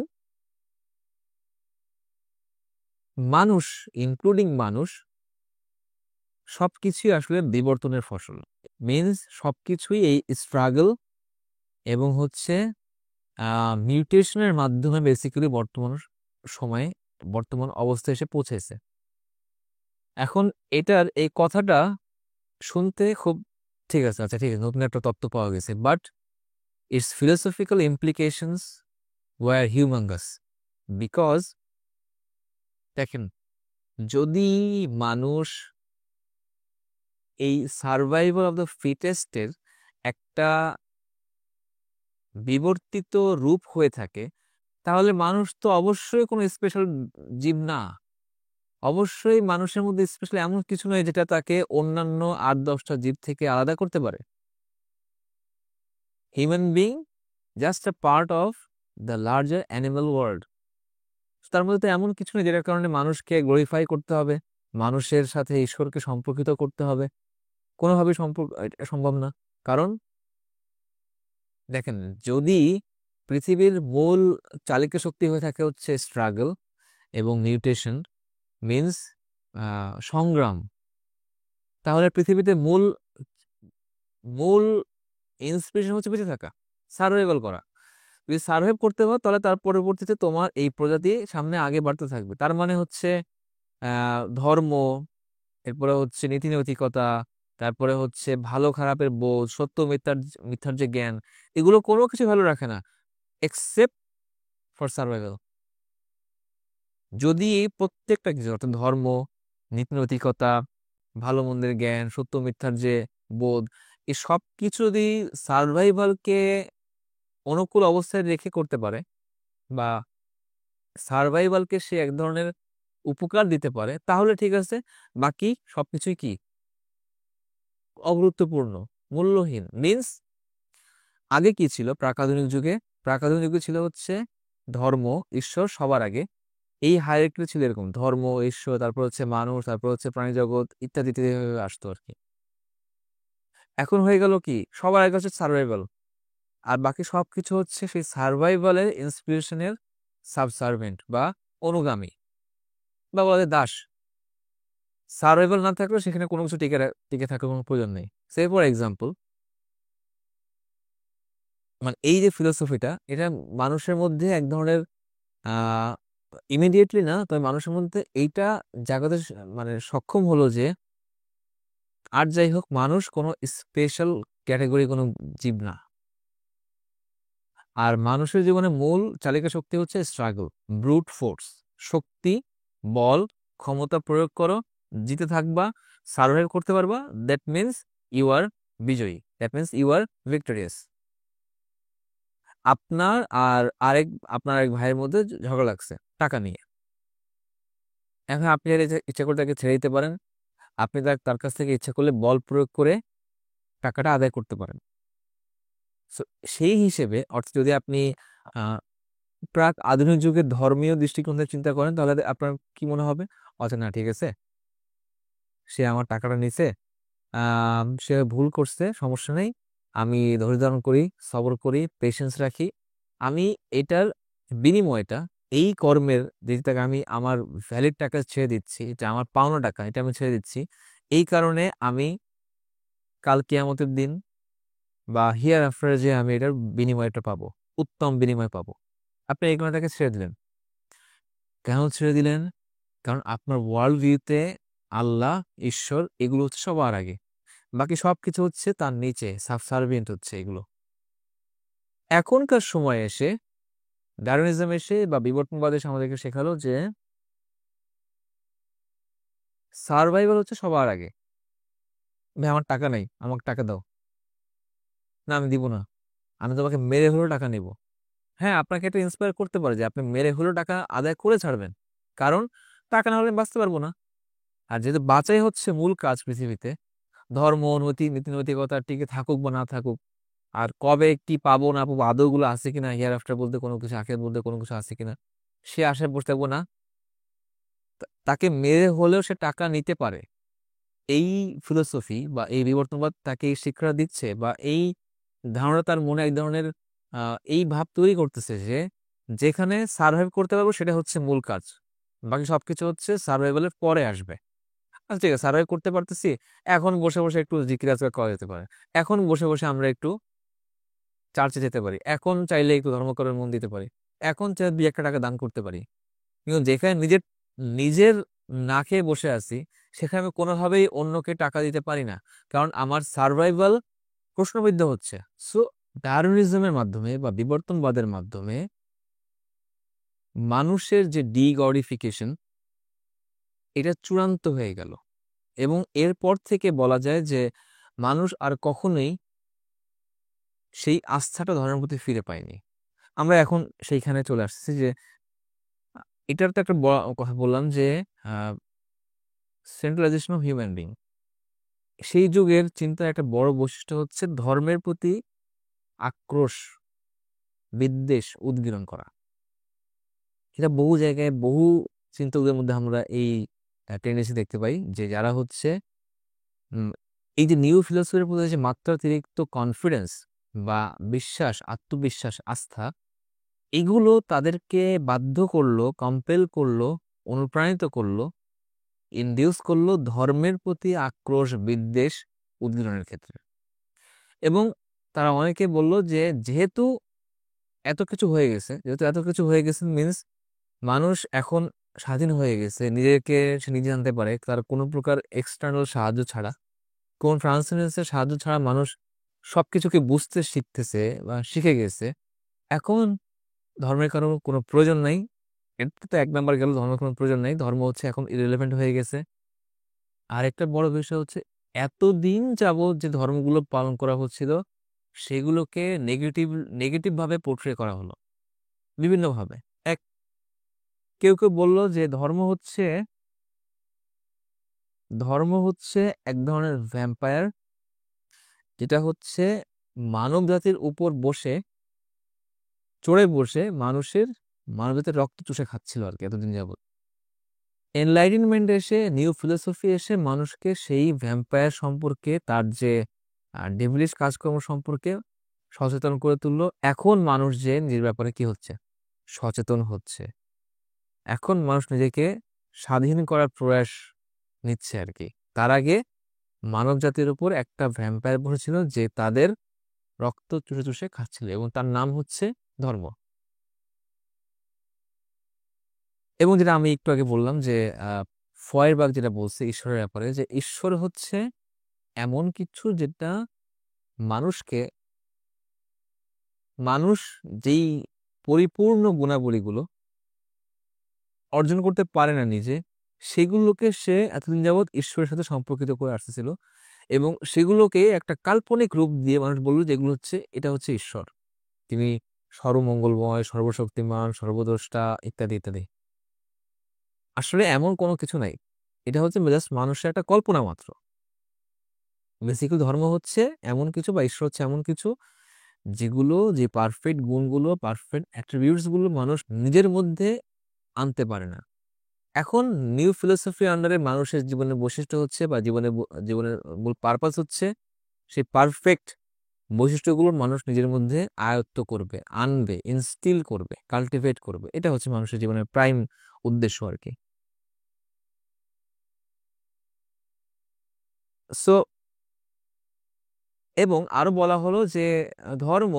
মানুষ, ইনক্লুডিং মানুষ, সবকিছুই আসলে বিবর্তনের ফসল। মিনস সবকিছুই এই স্ট্রাগল এবং হচ্ছে মিউটেশনের মাধ্যমে বেসিক্যালি বর্তমান সময়ে, বর্তমান অবস্থায় এসে পৌঁছেছে। এখন এটার এই কথাটা শুনতে খুব ঠিক আছে, আচ্ছা ঠিক আছে, নতুন একটা তত্ত্ব পাওয়া গেছে, but its philosophical implications were humongous. Because দেখেন, যদি মানুষ এই সার্ভাইভাল অফ দ্য ফিটেস্টের একটা বিবর্তিত রূপ হয়ে থাকে, তাহলে মানুষ তো অবশ্যই কোনো স্পেশাল জীব না। অবশ্যই মানুষের মধ্যে স্পেশাল এমন কিছু নয় যেটা তাকে অন্যান্য 8-10টা জীব থেকে আলাদা করতে পারে। Human being just a part of the larger animal world. তার মধ্যে তো এমন কিছু নেই যেটার কারণে মানুষকে গ্লোরিফাই করতে হবে, মানুষের সাথে ঈশ্বরকে সম্পর্কিত করতে হবে। কোনোভাবেই সম্পর্ক এটা সম্ভব না। কারণ দেখেন, যদি পৃথিবীর মূল চালিকা শক্তি হয়ে থাকে হচ্ছে স্ট্রাগল এবং মিউটেশন, মিন্স সংগ্রাম, তাহলে পৃথিবীতে মূল মূল ইন্সপিরেশন হচ্ছে বেঁচে থাকা, সার্ভাইভাল করা। যদি সার্ভাইভ করতে হয়, তাহলে তার পরবর্তীতে তোমার এই প্রজাতি সামনে আগে বাড়তে থাকবে। তার মানে হচ্ছে ধর্ম, এরপরে হচ্ছে নীতি নৈতিকতা, তারপরে হচ্ছে ভালো খারাপের বোধ, সত্য মিথ্যার মিথ্যার যে জ্ঞান, এগুলো কোনো কিছু ভ্যালু রাখে না এক্সেপ্ট ফর সার্ভাইভাল। যদি এই প্রত্যেকটা কিছু, অর্থাৎ ধর্ম, নীতি নৈতিকতা, ভালো মন্দের জ্ঞান, সত্য মিথ্যার যে বোধ, এই সব কিছু যদি সার্ভাইভালকে অনুকূল অবস্থায় রেখে করতে পারে, বা সার্ভাইভালকে সে এক ধরনের উপকার দিতে পারে, তাহলে ঠিক আছে। বাকি সবকিছুই কি অগুরুত্বপূর্ণ, মূল্যহীন। মিন্স আগে কি ছিল প্রাক-আধুনিক যুগে? প্রাক-আধুনিক যুগে ছিল হচ্ছে ধর্ম, ঈশ্বর সবার আগে। এই হায়ারার্কি ছিল এরকম: ধর্ম, ঈশ্বর, তারপর হচ্ছে মানুষ, তারপর হচ্ছে প্রাণী জগৎ, ইত্যাদি ইত্যাদি ভাবে আসতো আর কি। এখন হয়ে গেল কি, সবার আগে হচ্ছে সার্ভাইভাল, আর বাকি সবকিছু হচ্ছে সেই সার্ভাইভালের ইন্সপিরেশনের সাবসার্ভেন্ট বা অনুগামী, বা বলা যায় দাস। সার্ভাইভাল না থাকলেও সেখানে কোনো কিছু টিকে থাকার কোনো প্রয়োজন নেই। সে ফর এক্সাম্পল, মানে এই যে ফিলোসফিটা, এটা মানুষের মধ্যে এক ধরনের আহ ইমিডিয়েটলি না, তবে মানুষের মধ্যে এইটা জাগাতে মানে সক্ষম হলো যে, আর যাই হোক, মানুষ কোনো স্পেশাল ক্যাটাগরি কোনো জীব না। আর মানুষের জীবনে মূল চালিকা শক্তি হচ্ছে স্ট্রাগল, ব্রুট ফোর্স, শক্তি, বল, ক্ষমতা প্রয়োগ করো, জিতে থাকবা, সার্ভাইভ করতে পারবা, দ্যাট মিনস ইউ আর বিজয়ী, that means you are victorious. আপনার আর আপনার এক ভাইয়ের মধ্যে ঝগড়া লাগছে টাকা নিয়ে। এখন আপনি আর ইচ্ছা করে তাকে ছেড়ে দিতে পারেন, আপনি তার কাছ থেকে ইচ্ছা করলে বল প্রয়োগ করে টাকাটা আদায় করতে পারেন। So, সেই হিসেবে অর্থাৎ যদি আপনি আহ, প্রাক আধুনিক যুগের ধর্মীয় দৃষ্টিকোণ থেকে চিন্তা করেন, তাহলে আপনার কি মনে হবে? আচ্ছা না, ঠিক আছে, সে আমার টাকাটা নিছে, সে ভুল করছে, সমস্যা নেই, আমি ধৈর্য ধারণ করি, সবর করি, পেশেন্স রাখি, আমি এটার বিনিময়টা, এই কর্মের দিক থেকে আমি আমার ভ্যালিড টাকা ছেড়ে দিচ্ছি, এটা আমার পাওনা টাকা, এটা আমি ছেড়ে দিচ্ছি, এই কারণে আমি কাল কিয়ামতের দিন বা হিয়ার আফটারে যে আমি এটার বিনিময়টা পাবো, উত্তম বিনিময় পাবো। আপনি এই কারণে তাকে ছেড়ে দিলেন। কেন ছেড়ে দিলেন? কারণ আপনার ওয়ার্ল্ড ভিউতে আল্লাহ, ঈশ্বর এগুলো হচ্ছে সবার আগে, বাকি সবকিছু হচ্ছে তার নিচে, সাবসার্ভিয়েন্ট হচ্ছে এগুলো। এখনকার সময় এসে ডারউইনিজম এসে বা বিবর্তনবাদ এসে আমাদেরকে শেখালো যে সার্ভাইভাল হচ্ছে সবার আগে। ভাই আমার টাকা নাই, আমাকে টাকা দাও। না, আমি দিব না, আমি তোমাকে মেরে হলেও টাকা নিব। হ্যাঁ, আপনাকে এটা ইন্সপায়ার করতে পারে যে আপনি মেরে হলেও টাকা আদায় করে ছাড়বেন, কারণ টাকা না হলে আমি বাঁচতে পারবো না। আর যেহেতু বাঁচাই হচ্ছে মূল কাজ পৃথিবীতে, ধর্ম নীতি নৈতিকতা টিকে থাকুক বা না থাকুক, আর কবে কি পাবো না পাবো, আদৌগুলো আছে কিনা, হিয়ার আফটার বলতে কোনো কিছু, আখিরাত বলতে কোনো কিছু আছে কিনা, সে আশায় বসে থাকবো না। তাকে মেরে হলেও সে টাকা নিতে পারে, এই ফিলোসফি বা এই বিবর্তনবাদ তাকে এই শিক্ষা দিচ্ছে, বা এই ধারণা তার মনে এক ধরনের এই ভাব তৈরি করতেছে যে যেখানে সার্ভাইভ করতে পারবো সেটা হচ্ছে মূল কাজ, বাকি সবকিছু হচ্ছে সার্ভাইভালের পরে আসবে। আচ্ছা ঠিক আছে, সার্ভাইভ করতে পারতেছি, এখন বসে বসে একটু জিকির আজকার করা যেতে পারে, এখন বসে বসে আমরা একটু চার্চে যেতে পারি, এখন চাইলে একটু ধর্মকর্মের মন দিতে পারি, এখন চাইলে 2-1 টাকা দান করতে পারি। কিন্তু যেখানে নিজের নিজের না খেয়ে বসে আছি, সেখানে আমি কোনোভাবেই অন্যকে টাকা দিতে পারি না, কারণ আমার সার্ভাইভাল প্রশ্নবিদ্ধ হচ্ছে। সো ডারউইনিজমের মাধ্যমে বা বিবর্তনবাদের মাধ্যমে মানুষের যে ডিগরিফিকেশন, এটা চূড়ান্ত হয়ে গেল, এবং এরপর থেকে বলা যায় যে মানুষ আর কখনোই সেই আস্থাটা ধর্মের প্রতি ফিরে পায়নি। আমরা এখন সেইখানে চলে আসছি যে এটার তো একটা কথা বললাম যে সেন্ট্রালাইজেশন অফ হিউম্যান বিং, সেই যুগের চিন্তার একটা বড় বৈশিষ্ট্য হচ্ছে ধর্মের প্রতি আক্রোশ, বিদ্বেষ, উদ্গীরণ করা। এটা বহু জায়গায় বহু চিন্তকদের মধ্যে আমরা এই টেন্ডেন্সি দেখতে পাই, যে যারা হচ্ছে উম, এই যে নিউ ফিলোসফির প্রতি যে মাত্রাতিরিক্ত কনফিডেন্স বা বিশ্বাস, আত্মবিশ্বাস, আস্থা, এগুলো তাদেরকে বাধ্য করলো, কম্পেল করলো, অনুপ্রাণিত করলো, ইনডিউস করলো ধর্মের প্রতি আক্রোশ, বিদ্বেষ, উদ্গীরণের ক্ষেত্রে। এবং তারা অনেকে বলল যে যেহেতু এত কিছু হয়ে গেছে মিন্স মানুষ এখন স্বাধীন হয়ে গেছে, নিজেকে সে নিজে জানতে পারে, তার কোনো প্রকার এক্সটার্নাল সাহায্য ছাড়া, কোন ট্রান্সেন্ডেন্সের সাহায্য ছাড়া মানুষ সবকিছুকে বুঝতে শিখতেছে বা শিখে গেছে। এখন ধর্মের কারো কোনো প্রয়োজন নাই। এটা তো 1 নাম্বার গেল, ধর্মের কোনো প্রয়োজন নাই, ধর্ম হচ্ছে এখন ইরেলেভেন্ট হয়ে গেছে। আর একটা বড় বিষয় হচ্ছে এতদিন যাবত যে ধর্মগুলো পালন করা হচ্ছিল, সেগুলোকে নেগেটিভ ভাবে পোর্ট্রে করা হলো বিভিন্ন ভাবে। এক কেউ কেউ বলল যে ধর্ম হচ্ছে এক ধরনের ভ্যাম্পায়ার, যেটা হচ্ছে মানব জাতির উপর চড়ে বসে মানব জাতির রক্ত চুষে খাচ্ছিল আর কি এতদিন যাবত। এনলাইটেনমেন্ট এসে, নিউ ফিলোসফি এসে মানুষকে সেই ভ্যাম্পায়ার সম্পর্কে, তার যে ডেভিলিশ কাজকর্ম সম্পর্কে সচেতন করে তুললো। এখন মানুষ যে নিজের ব্যাপারে কি হচ্ছে, সচেতন হচ্ছে। এখন মানুষ নিজেকে স্বাধীন করার প্রয়াস নিচ্ছে আর কি। তার আগে মানব জাতির উপর একটা ভ্যাম্পায়ার বসেছিল, যে তাদের রক্ত চুষে চুষে খাচ্ছিল, এবং তার নাম হচ্ছে ধর্ম। এবং যেটা আমি একটু আগে বললাম যে ফয়েরবাগ যেটা বলছে ঈশ্বরের ব্যাপারে, যে ঈশ্বর হচ্ছে এমন কিছু যেটা মানুষকে, মানুষ যেই পরিপূর্ণ গুণাবলীগুলো অর্জন করতে পারে না নিজে, সেগুলোকে সে এতদিন যাবৎ ঈশ্বরের সাথে সম্পর্কিত করে আসতেছিল, এবং সেগুলোকে একটা কাল্পনিক রূপ দিয়ে মানুষ বলল যে এগুলো হচ্ছে, এটা হচ্ছে ঈশ্বর, তিনি সর্বমঙ্গলময়, সর্বশক্তিমান, সর্বদ্রষ্টা, ইত্যাদি ইত্যাদি। আসলে এমন কোনো কিছু নাই, এটা হচ্ছে জাস্ট মানুষের একটা কল্পনা মাত্র। বেসিক্যালি ধর্ম হচ্ছে এমন কিছু, বা ঈশ্বর হচ্ছে এমন কিছু যে পারফেক্ট গুণগুলো, পারফেক্ট অ্যাট্রিবিউটস গুলো মানুষ নিজের মধ্যে আনতে পারে না। এখন নিউ ফিলোসফি আন্ডারে মানুষের জীবনের বৈশিষ্ট্য হচ্ছে বা জীবনের মূল পারপাস হচ্ছে সেই পারফেক্ট বৈশিষ্ট্যগুলো মানুষ নিজের মধ্যে আয়ত্ত করবে, আনবে, ইনস্টিল করবে, কাল্টিভেট করবে। এটা হচ্ছে মানুষের জীবনের প্রাইম উদ্দেশ্য আর কি। সো এবং আরো বলা হলো যে ধর্ম,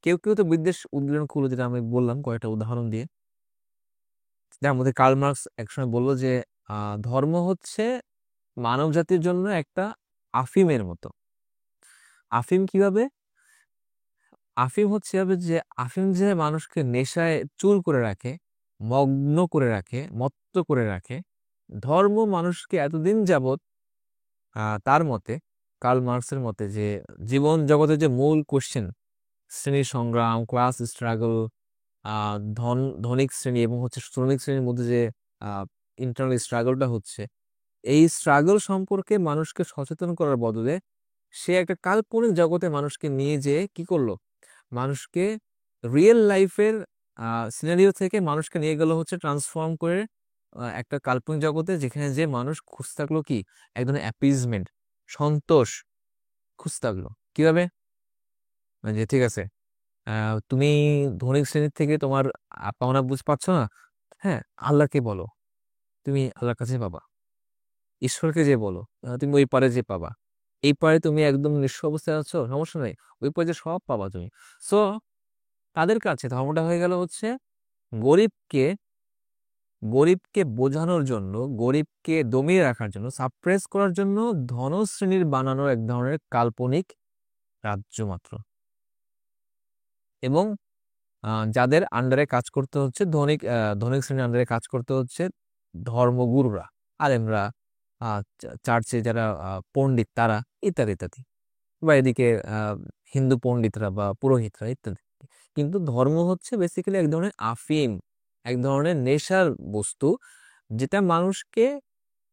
কেউ কেউ তো বিদ্বেষ উদ্রেক করলো, যেটা আমি বললাম কয়েকটা উদাহরণ দিয়ে, যার মধ্যে কার্ল মার্কস একসময় বললো যে ধর্ম হচ্ছে মানব জাতির জন্য একটা আফিমের মতো। আফিম কিভাবে? আফিম হচ্ছে এভাবে যে আফিম যে মানুষকে নেশায় চুর করে রাখে, মগ্ন করে রাখে, মত্ত করে রাখে। ধর্ম মানুষকে এতদিন যাবত তার মতে, কার্ল মার্কসের মতে, যে জীবন জগতের যে মূল কোশ্চেন, শ্রেণী সংগ্রাম, ক্লাস স্ট্রাগল, ধন ধনিক শ্রেণী এবং হচ্ছে শ্রমিক শ্রেণীর মধ্যে যে ইন্টারনাল স্ট্রাগলটা হচ্ছে, এই স্ট্রাগল সম্পর্কে মানুষকে সচেতন করার বদলে সে একটা কাল্পনিক জগতে মানুষকে নিয়ে যেয়ে কি করলো, মানুষকে রিয়েল লাইফের সিনারিও থেকে মানুষকে নিয়ে গেল হচ্ছে ট্রান্সফর্ম করে একটা কাল্পনিক জগতে, যেখানে যে মানুষ খুঁজতে থাকলো কি, এক ধরনের অ্যাপিজমেন্ট, সন্তোষ খুঁজতে থাকলো। কিভাবে? মানে যে ঠিক আছে, তুমি ধনিক শ্রেণীর থেকে তোমার পাওনা বুঝ পাচ্ছ না, হ্যাঁ, আল্লাহকে বলো, তুমি আল্লাহর কাছে পাবা। ঈশ্বরকে যে বলো, তুমি ওই পারে যে পাবা। এই পারে তুমি একদম নিঃস্ব অবস্থায় আছো, সমস্যা নাই, ওই পারে যে সব পাবা তুমি। সো তাদের কাছে ধর্মটা হয়ে গেল হচ্ছে গরিবকে গরিবকে বোঝানোর জন্য, গরিবকে দমিয়ে রাখার জন্য, সাপ্রেস করার জন্য ধনশ্রেণীর বানানো এক ধরনের কাল্পনিক রাজ্য মাত্র। এবং যাদের আন্ডারে কাজ করতে হচ্ছে, ধনিক শ্রেণীর আন্ডারে কাজ করতে হচ্ছে ধর্মগুরুরা, আলেমরা, চার্চে যারা পণ্ডিত তারা, ইত্যাদি ইত্যাদি, বা এদিকে হিন্দু পণ্ডিতরা বা পুরোহিতরা ইত্যাদি। কিন্তু ধর্ম হচ্ছে বেসিক্যালি এক ধরনের আফিম, এক ধরনের নেশার বস্তু, যেটা মানুষকে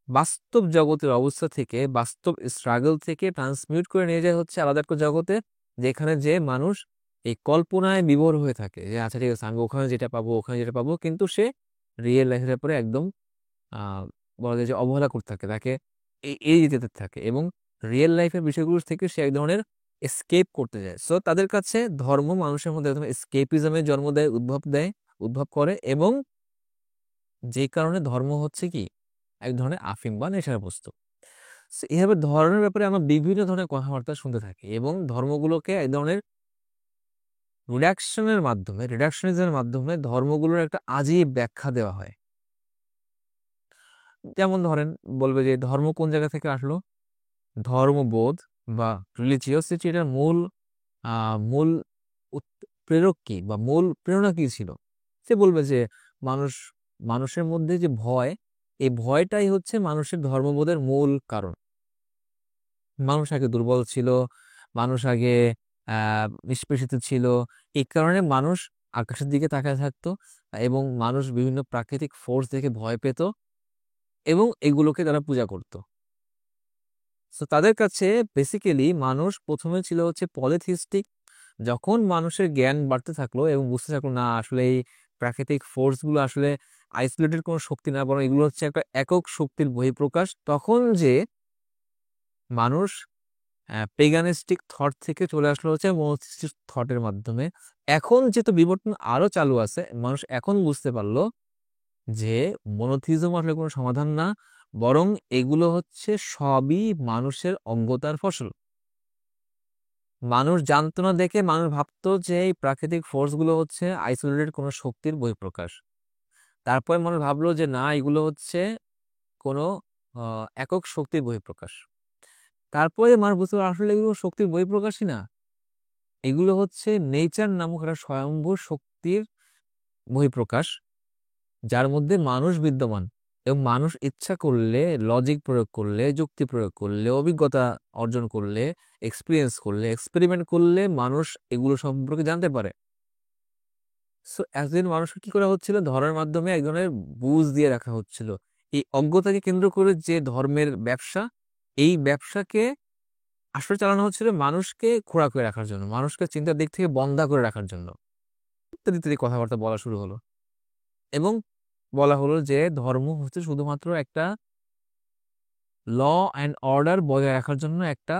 বাস্তব জগতের অবস্থা থেকে, বাস্তব স্ট্রাগল থেকে ট্রান্সমিউট করে নিয়ে যায় হচ্ছে আলাদা একটা জগতে, যেখানে যে মানুষ এই কল্পনায় বিভোর হয়ে থাকে যে আচ্ছা ঠিক আছে, আমি ওখানে যেটা পাবো, ওখানে যেটা পাবো, কিন্তু সে রিয়েল লাইফের ব্যাপারে একদম আহ বলা যায় যে অবহেলা করতে থাকে, তাকে এড়িয়ে যেতে থাকে, এবং রিয়েল লাইফের বিষয়গুলো থেকে সে এক ধরনের এসকেপ করতে যায়। সো তাদের কাছে ধর্ম মানুষের মধ্যে একদম এসকেপিজমের জন্ম দেয়, উদ্ভব করে, এবং যেই কারণে ধর্ম হচ্ছে কি এক ধরনের আফিম বা নেশার বস্তু। So, এভাবে ধর্মের ব্যাপারে আমরা বিভিন্ন ধরনের কথাবার্তা শুনতে থাকি, এবং ধর্মগুলোকে এক ধরনের রিডাকশনিজমের মাধ্যমে ধর্মগুলোর একটা আজীব ব্যাখ্যা দেওয়া হয়। যেমন ধরেন, বলবে যে ধর্ম কোন জায়গা থেকে আসলো, ধর্মবোধ বা রিলিজিওসিটি, এটার মূল প্রেরক কি বা মূল প্রেরণা কি ছিল। সে বলবে যে মানুষ মানুষের মধ্যে যে ভয়, এই ভয়টাই হচ্ছে মানুষের ধর্মবোধের মূল কারণ। মানুষ আগে দুর্বল ছিল, মানুষ আগে নিষ্পেষিত ছিল, এই কারণে মানুষ আকাশের দিকে তাকায় থাকতো, এবং মানুষ বিভিন্ন প্রাকৃতিক ফোর্স দেখে ভয় পেত, এবং এগুলোকে তারা পূজা করত। তো তাদের কাছে বেসিক্যালি মানুষ প্রথমে ছিল হচ্ছে পলিথিস্টিক। যখন মানুষের জ্ঞান বাড়তে থাকলো এবং বুঝতে থাকলো না আসলে এই প্রাকৃতিক ফোর্স গুলো আসলে আইসোলেটেড কোনো শক্তি না, বরং এগুলো হচ্ছে একটা একক শক্তির বহিঃপ্রকাশ, তখন যে মানুষ পেগানিস্টিক থট থেকে চলে আসলো হচ্ছে মনোথিস্টিক থটের মাধ্যমে। এখন যেহেতু বিবর্তন আরো চালু আছে, মানুষ এখন বুঝতে পারলো যে মনোথিজম আসলে কোনো সমাধান না, বরং এগুলো হচ্ছে সবই মানুষের অজ্ঞতার ফসল। মানুষ জানতো না দেখে মানুষ ভাবতো যে এই প্রাকৃতিক ফোর্স গুলো হচ্ছে আইসোলেটেড কোনো শক্তির বহিঃপ্রকাশ। তারপরে মানুষ ভাবলো যে না, এগুলো হচ্ছে কোনো একক শক্তির বহিঃপ্রকাশ। তারপরে মানুষ বুঝতে পারলো আসলে এগুলো শক্তির বহিঃপ্রকাশই না, এগুলো হচ্ছে নেচার নামক একটা স্বয়ম্ভূ শক্তির বহিঃপ্রকাশ, যার মধ্যে মানুষ বিদ্যমান, এবং মানুষ ইচ্ছা করলে, লজিক প্রয়োগ করলে, যুক্তি প্রয়োগ করলে, অভিজ্ঞতা অর্জন করলে, এক্সপিরিয়েন্স করলে, এক্সপেরিমেন্ট করলে মানুষ এগুলো সম্পর্কে জানতে পারে। সো এতদিন মানুষকে কি করা হচ্ছিল, ধর্মের মাধ্যমে এক ধরনের বুঝ দিয়ে রাখা হচ্ছিল। এই অজ্ঞতাকে কেন্দ্র করে যে ধর্মের ব্যবসা, এই ব্যবসাকে আসলে চালানো হচ্ছিল মানুষকে খোঁড়া করে রাখার জন্য, মানুষকে চিন্তার দিক থেকে বন্ধা করে রাখার জন্য ইত্যাদি ইত্যাদি কথাবার্তা বলা শুরু হলো। এবং বলা হলো যে ধর্ম হচ্ছে শুধুমাত্র একটা ল অ্যান্ড অর্ডার বজায় রাখার জন্য একটা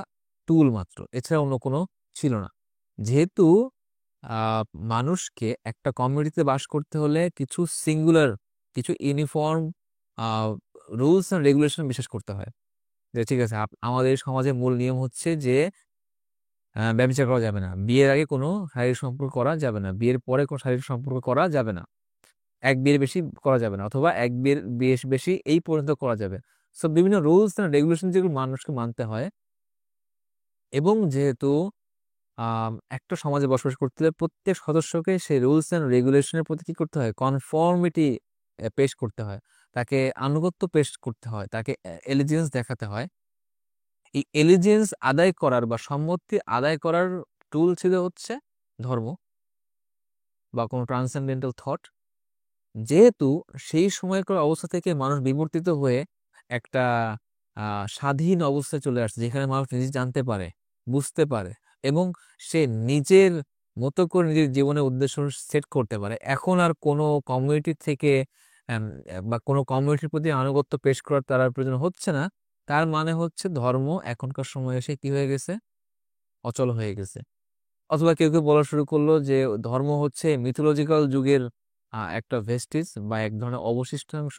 টুল মাত্র, এছাড়া অন্য কোনো ছিল না। যেহেতু আহ, মানুষকে একটা কমিউনিটিতে বাস করতে হলে কিছু সিঙ্গুলার, কিছু ইউনিফর্ম রুলস অ্যান্ড রেগুলেশন বিশ্বাস করতে হয়। যে ঠিক আছে, আমাদের সমাজে মূল নিয়ম হচ্ছে যে ব্যভিচার করা যাবে না, বিয়ের আগে কোনো শারীরিক সম্পর্ক করা যাবে না, বিয়ের পরে কোনো শারীরিক সম্পর্ক করা যাবে না, এক বিয়ের বেশি করা যাবে না, অথবা এক বিয়ের বেশি এই পর্যন্ত করা যাবে। সো বিভিন্ন রুলস এন্ড রেগুলেশন যেগুলো মানুষকে মানতে হয়। এবং যেহেতু একটা সমাজে বসবাস করতে হলে প্রত্যেক সদস্যকে সেই রুলস এন্ড রেগুলেশনের প্রতি কি করতে হয়, কনফর্মিটি পেশ করতে হয়, তাকে আনুগত্য পেশ করতে হয়, তাকে এলিজিয়েন্স দেখাতে হয়। এই এলিজিয়েন্স আদায় করার বা সম্মতি আদায় করার টুল ছিল হচ্ছে ধর্ম বা কোনো ট্রান্সেন্ডেন্টাল থট। যেহেতু সেই সময়কার অবস্থা থেকে মানুষ বিবর্তিত হয়ে একটা স্বাধীন অবস্থায় চলে আসছে, যেখানে মানুষ নিজে জানতে পারে, বুঝতে পারে, এবং সে নিজের মতো করে নিজের জীবনের উদ্দেশ্য সেট করতে পারে, এখন আর কোনো কমিউনিটি থেকে আম, বা কোনো কমিউনিটির প্রতি আনুগত্য পেশ করার তার আর প্রয়োজন হচ্ছে না। তার মানে হচ্ছে ধর্ম এখনকার সময় এসে কি হয়ে গেছে, অচল হয়ে গেছে। অথবা কেউ কেউ বলা শুরু করলো যে ধর্ম হচ্ছে মিথোলজিক্যাল যুগের একটা ভেস্টিজ বা এক ধরনের অবশিষ্টাংশ,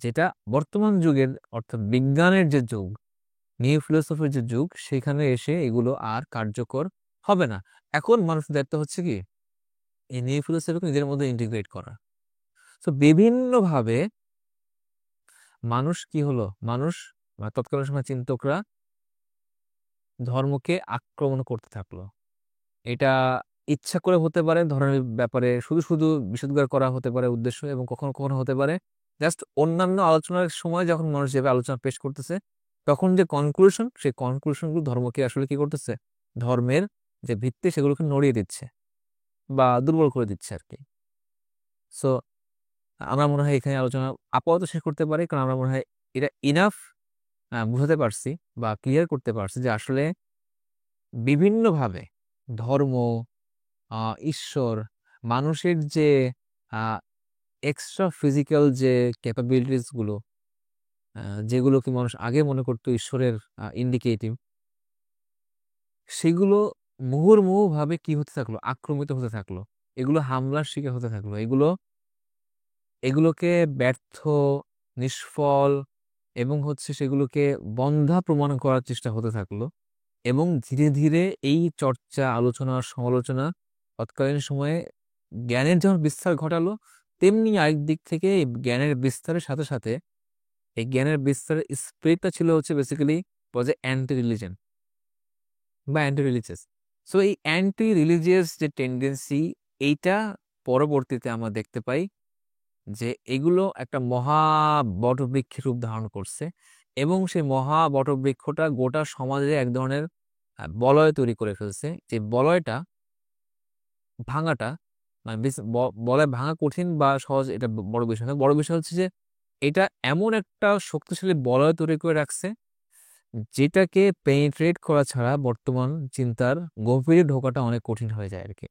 যেটা বর্তমান যুগের অর্থাৎ বিজ্ঞানের যে যুগ, নিউ ফিলোসফির যে যুগ, সেখানে এসে এগুলো আর কার্যকর হবে না। এখন মানুষের দায়িত্ব হচ্ছে কি এই নিউ ফিলোসফিকে নিজের মধ্যে ইন্টিগ্রেট করা। তো বিভিন্ন ভাবে মানুষ কি হলো, মানুষ বা তৎকালীন সময় চিন্তকরা ধর্মকে আক্রমণ করতে থাকলো। এটা ইচ্ছা করে হতে পারে, ধর্মের ব্যাপারে শুধু শুধু বিষোদ্গার করা হতে পারে উদ্দেশ্য, এবং কখনো কখনো হতে পারে জাস্ট অন্যান্য আলোচনার সময় যখন মানুষ যেভাবে আলোচনা পেশ করতেছে, তখন যে কনক্লুশন, সেই কনক্লুশনগুলো ধর্মকে আসলে কি করতেছে, ধর্মের যে ভিত্তি সেগুলোকে নড়িয়ে দিচ্ছে বা দুর্বল করে দিচ্ছে আর কি। সো আমরা মনে হয় এখানে আলোচনা আপাতত শেষ করতে পারি, কারণ আমরা মনে হয় এটা ইনাফ বুঝাতে পারছি বা ক্লিয়ার করতে পারছি যে আসলে বিভিন্নভাবে ধর্ম, ঈশ্বর, মানুষের যে এক্সট্রা ফিজিক্যাল যে ক্যাপাবিলিটিস গুলো, যেগুলোকে মানুষ আগে মনে করতো ঈশ্বরের ইন্ডিকেটিভ, সেগুলো মুহুর্মুহু ভাবে কি হতে থাকলো, আক্রমিত হতে থাকলো, এগুলো হামলার শিকার হতে থাকলো, এগুলোকে ব্যর্থ, নিষ্ফল, এবং হচ্ছে সেগুলোকে বন্ধা প্রমাণ করার চেষ্টা হতে থাকলো। এবং ধীরে ধীরে এই চর্চা, আলোচনা, সমালোচনা তৎকালীন সময়ে জ্ঞানের যেমন বিস্তার ঘটালো, তেমনি আরেক দিক থেকে এই জ্ঞানের বিস্তারের সাথে সাথে এই জ্ঞানের বিস্তারের স্পিরিটটা ছিল হচ্ছে বেসিক্যালি ওয়াজ এ অ্যান্টি রিলিজন বা অ্যান্টি রিলিজিয়াস। সো এই অ্যান্টি রিলিজিয়াস যে টেন্ডেন্সি, এইটা পরবর্তীতে আমরা দেখতে পাই যে এগুলো একটা মহা বটবৃক্ষের রূপ ধারণ করছে, এবং সেই মহা বটবৃক্ষটা গোটা সমাজে এক ধরনের বলয় তৈরি করে ফেলছে। যে বলয়টা ভাঙাটা মানে বলয় ভাঙা কঠিন বা সহজ, এটা বড় বিষয় না। বড় বিষয় হচ্ছে যে এটা এমন একটা শক্তিশালী বলয় তৈরি করে রাখছে, যেটাকে পেনিট্রেট করা ছাড়া বর্তমান চিন্তার গভীরে ঢোকাটা অনেক কঠিন হয়ে যায় আর কি।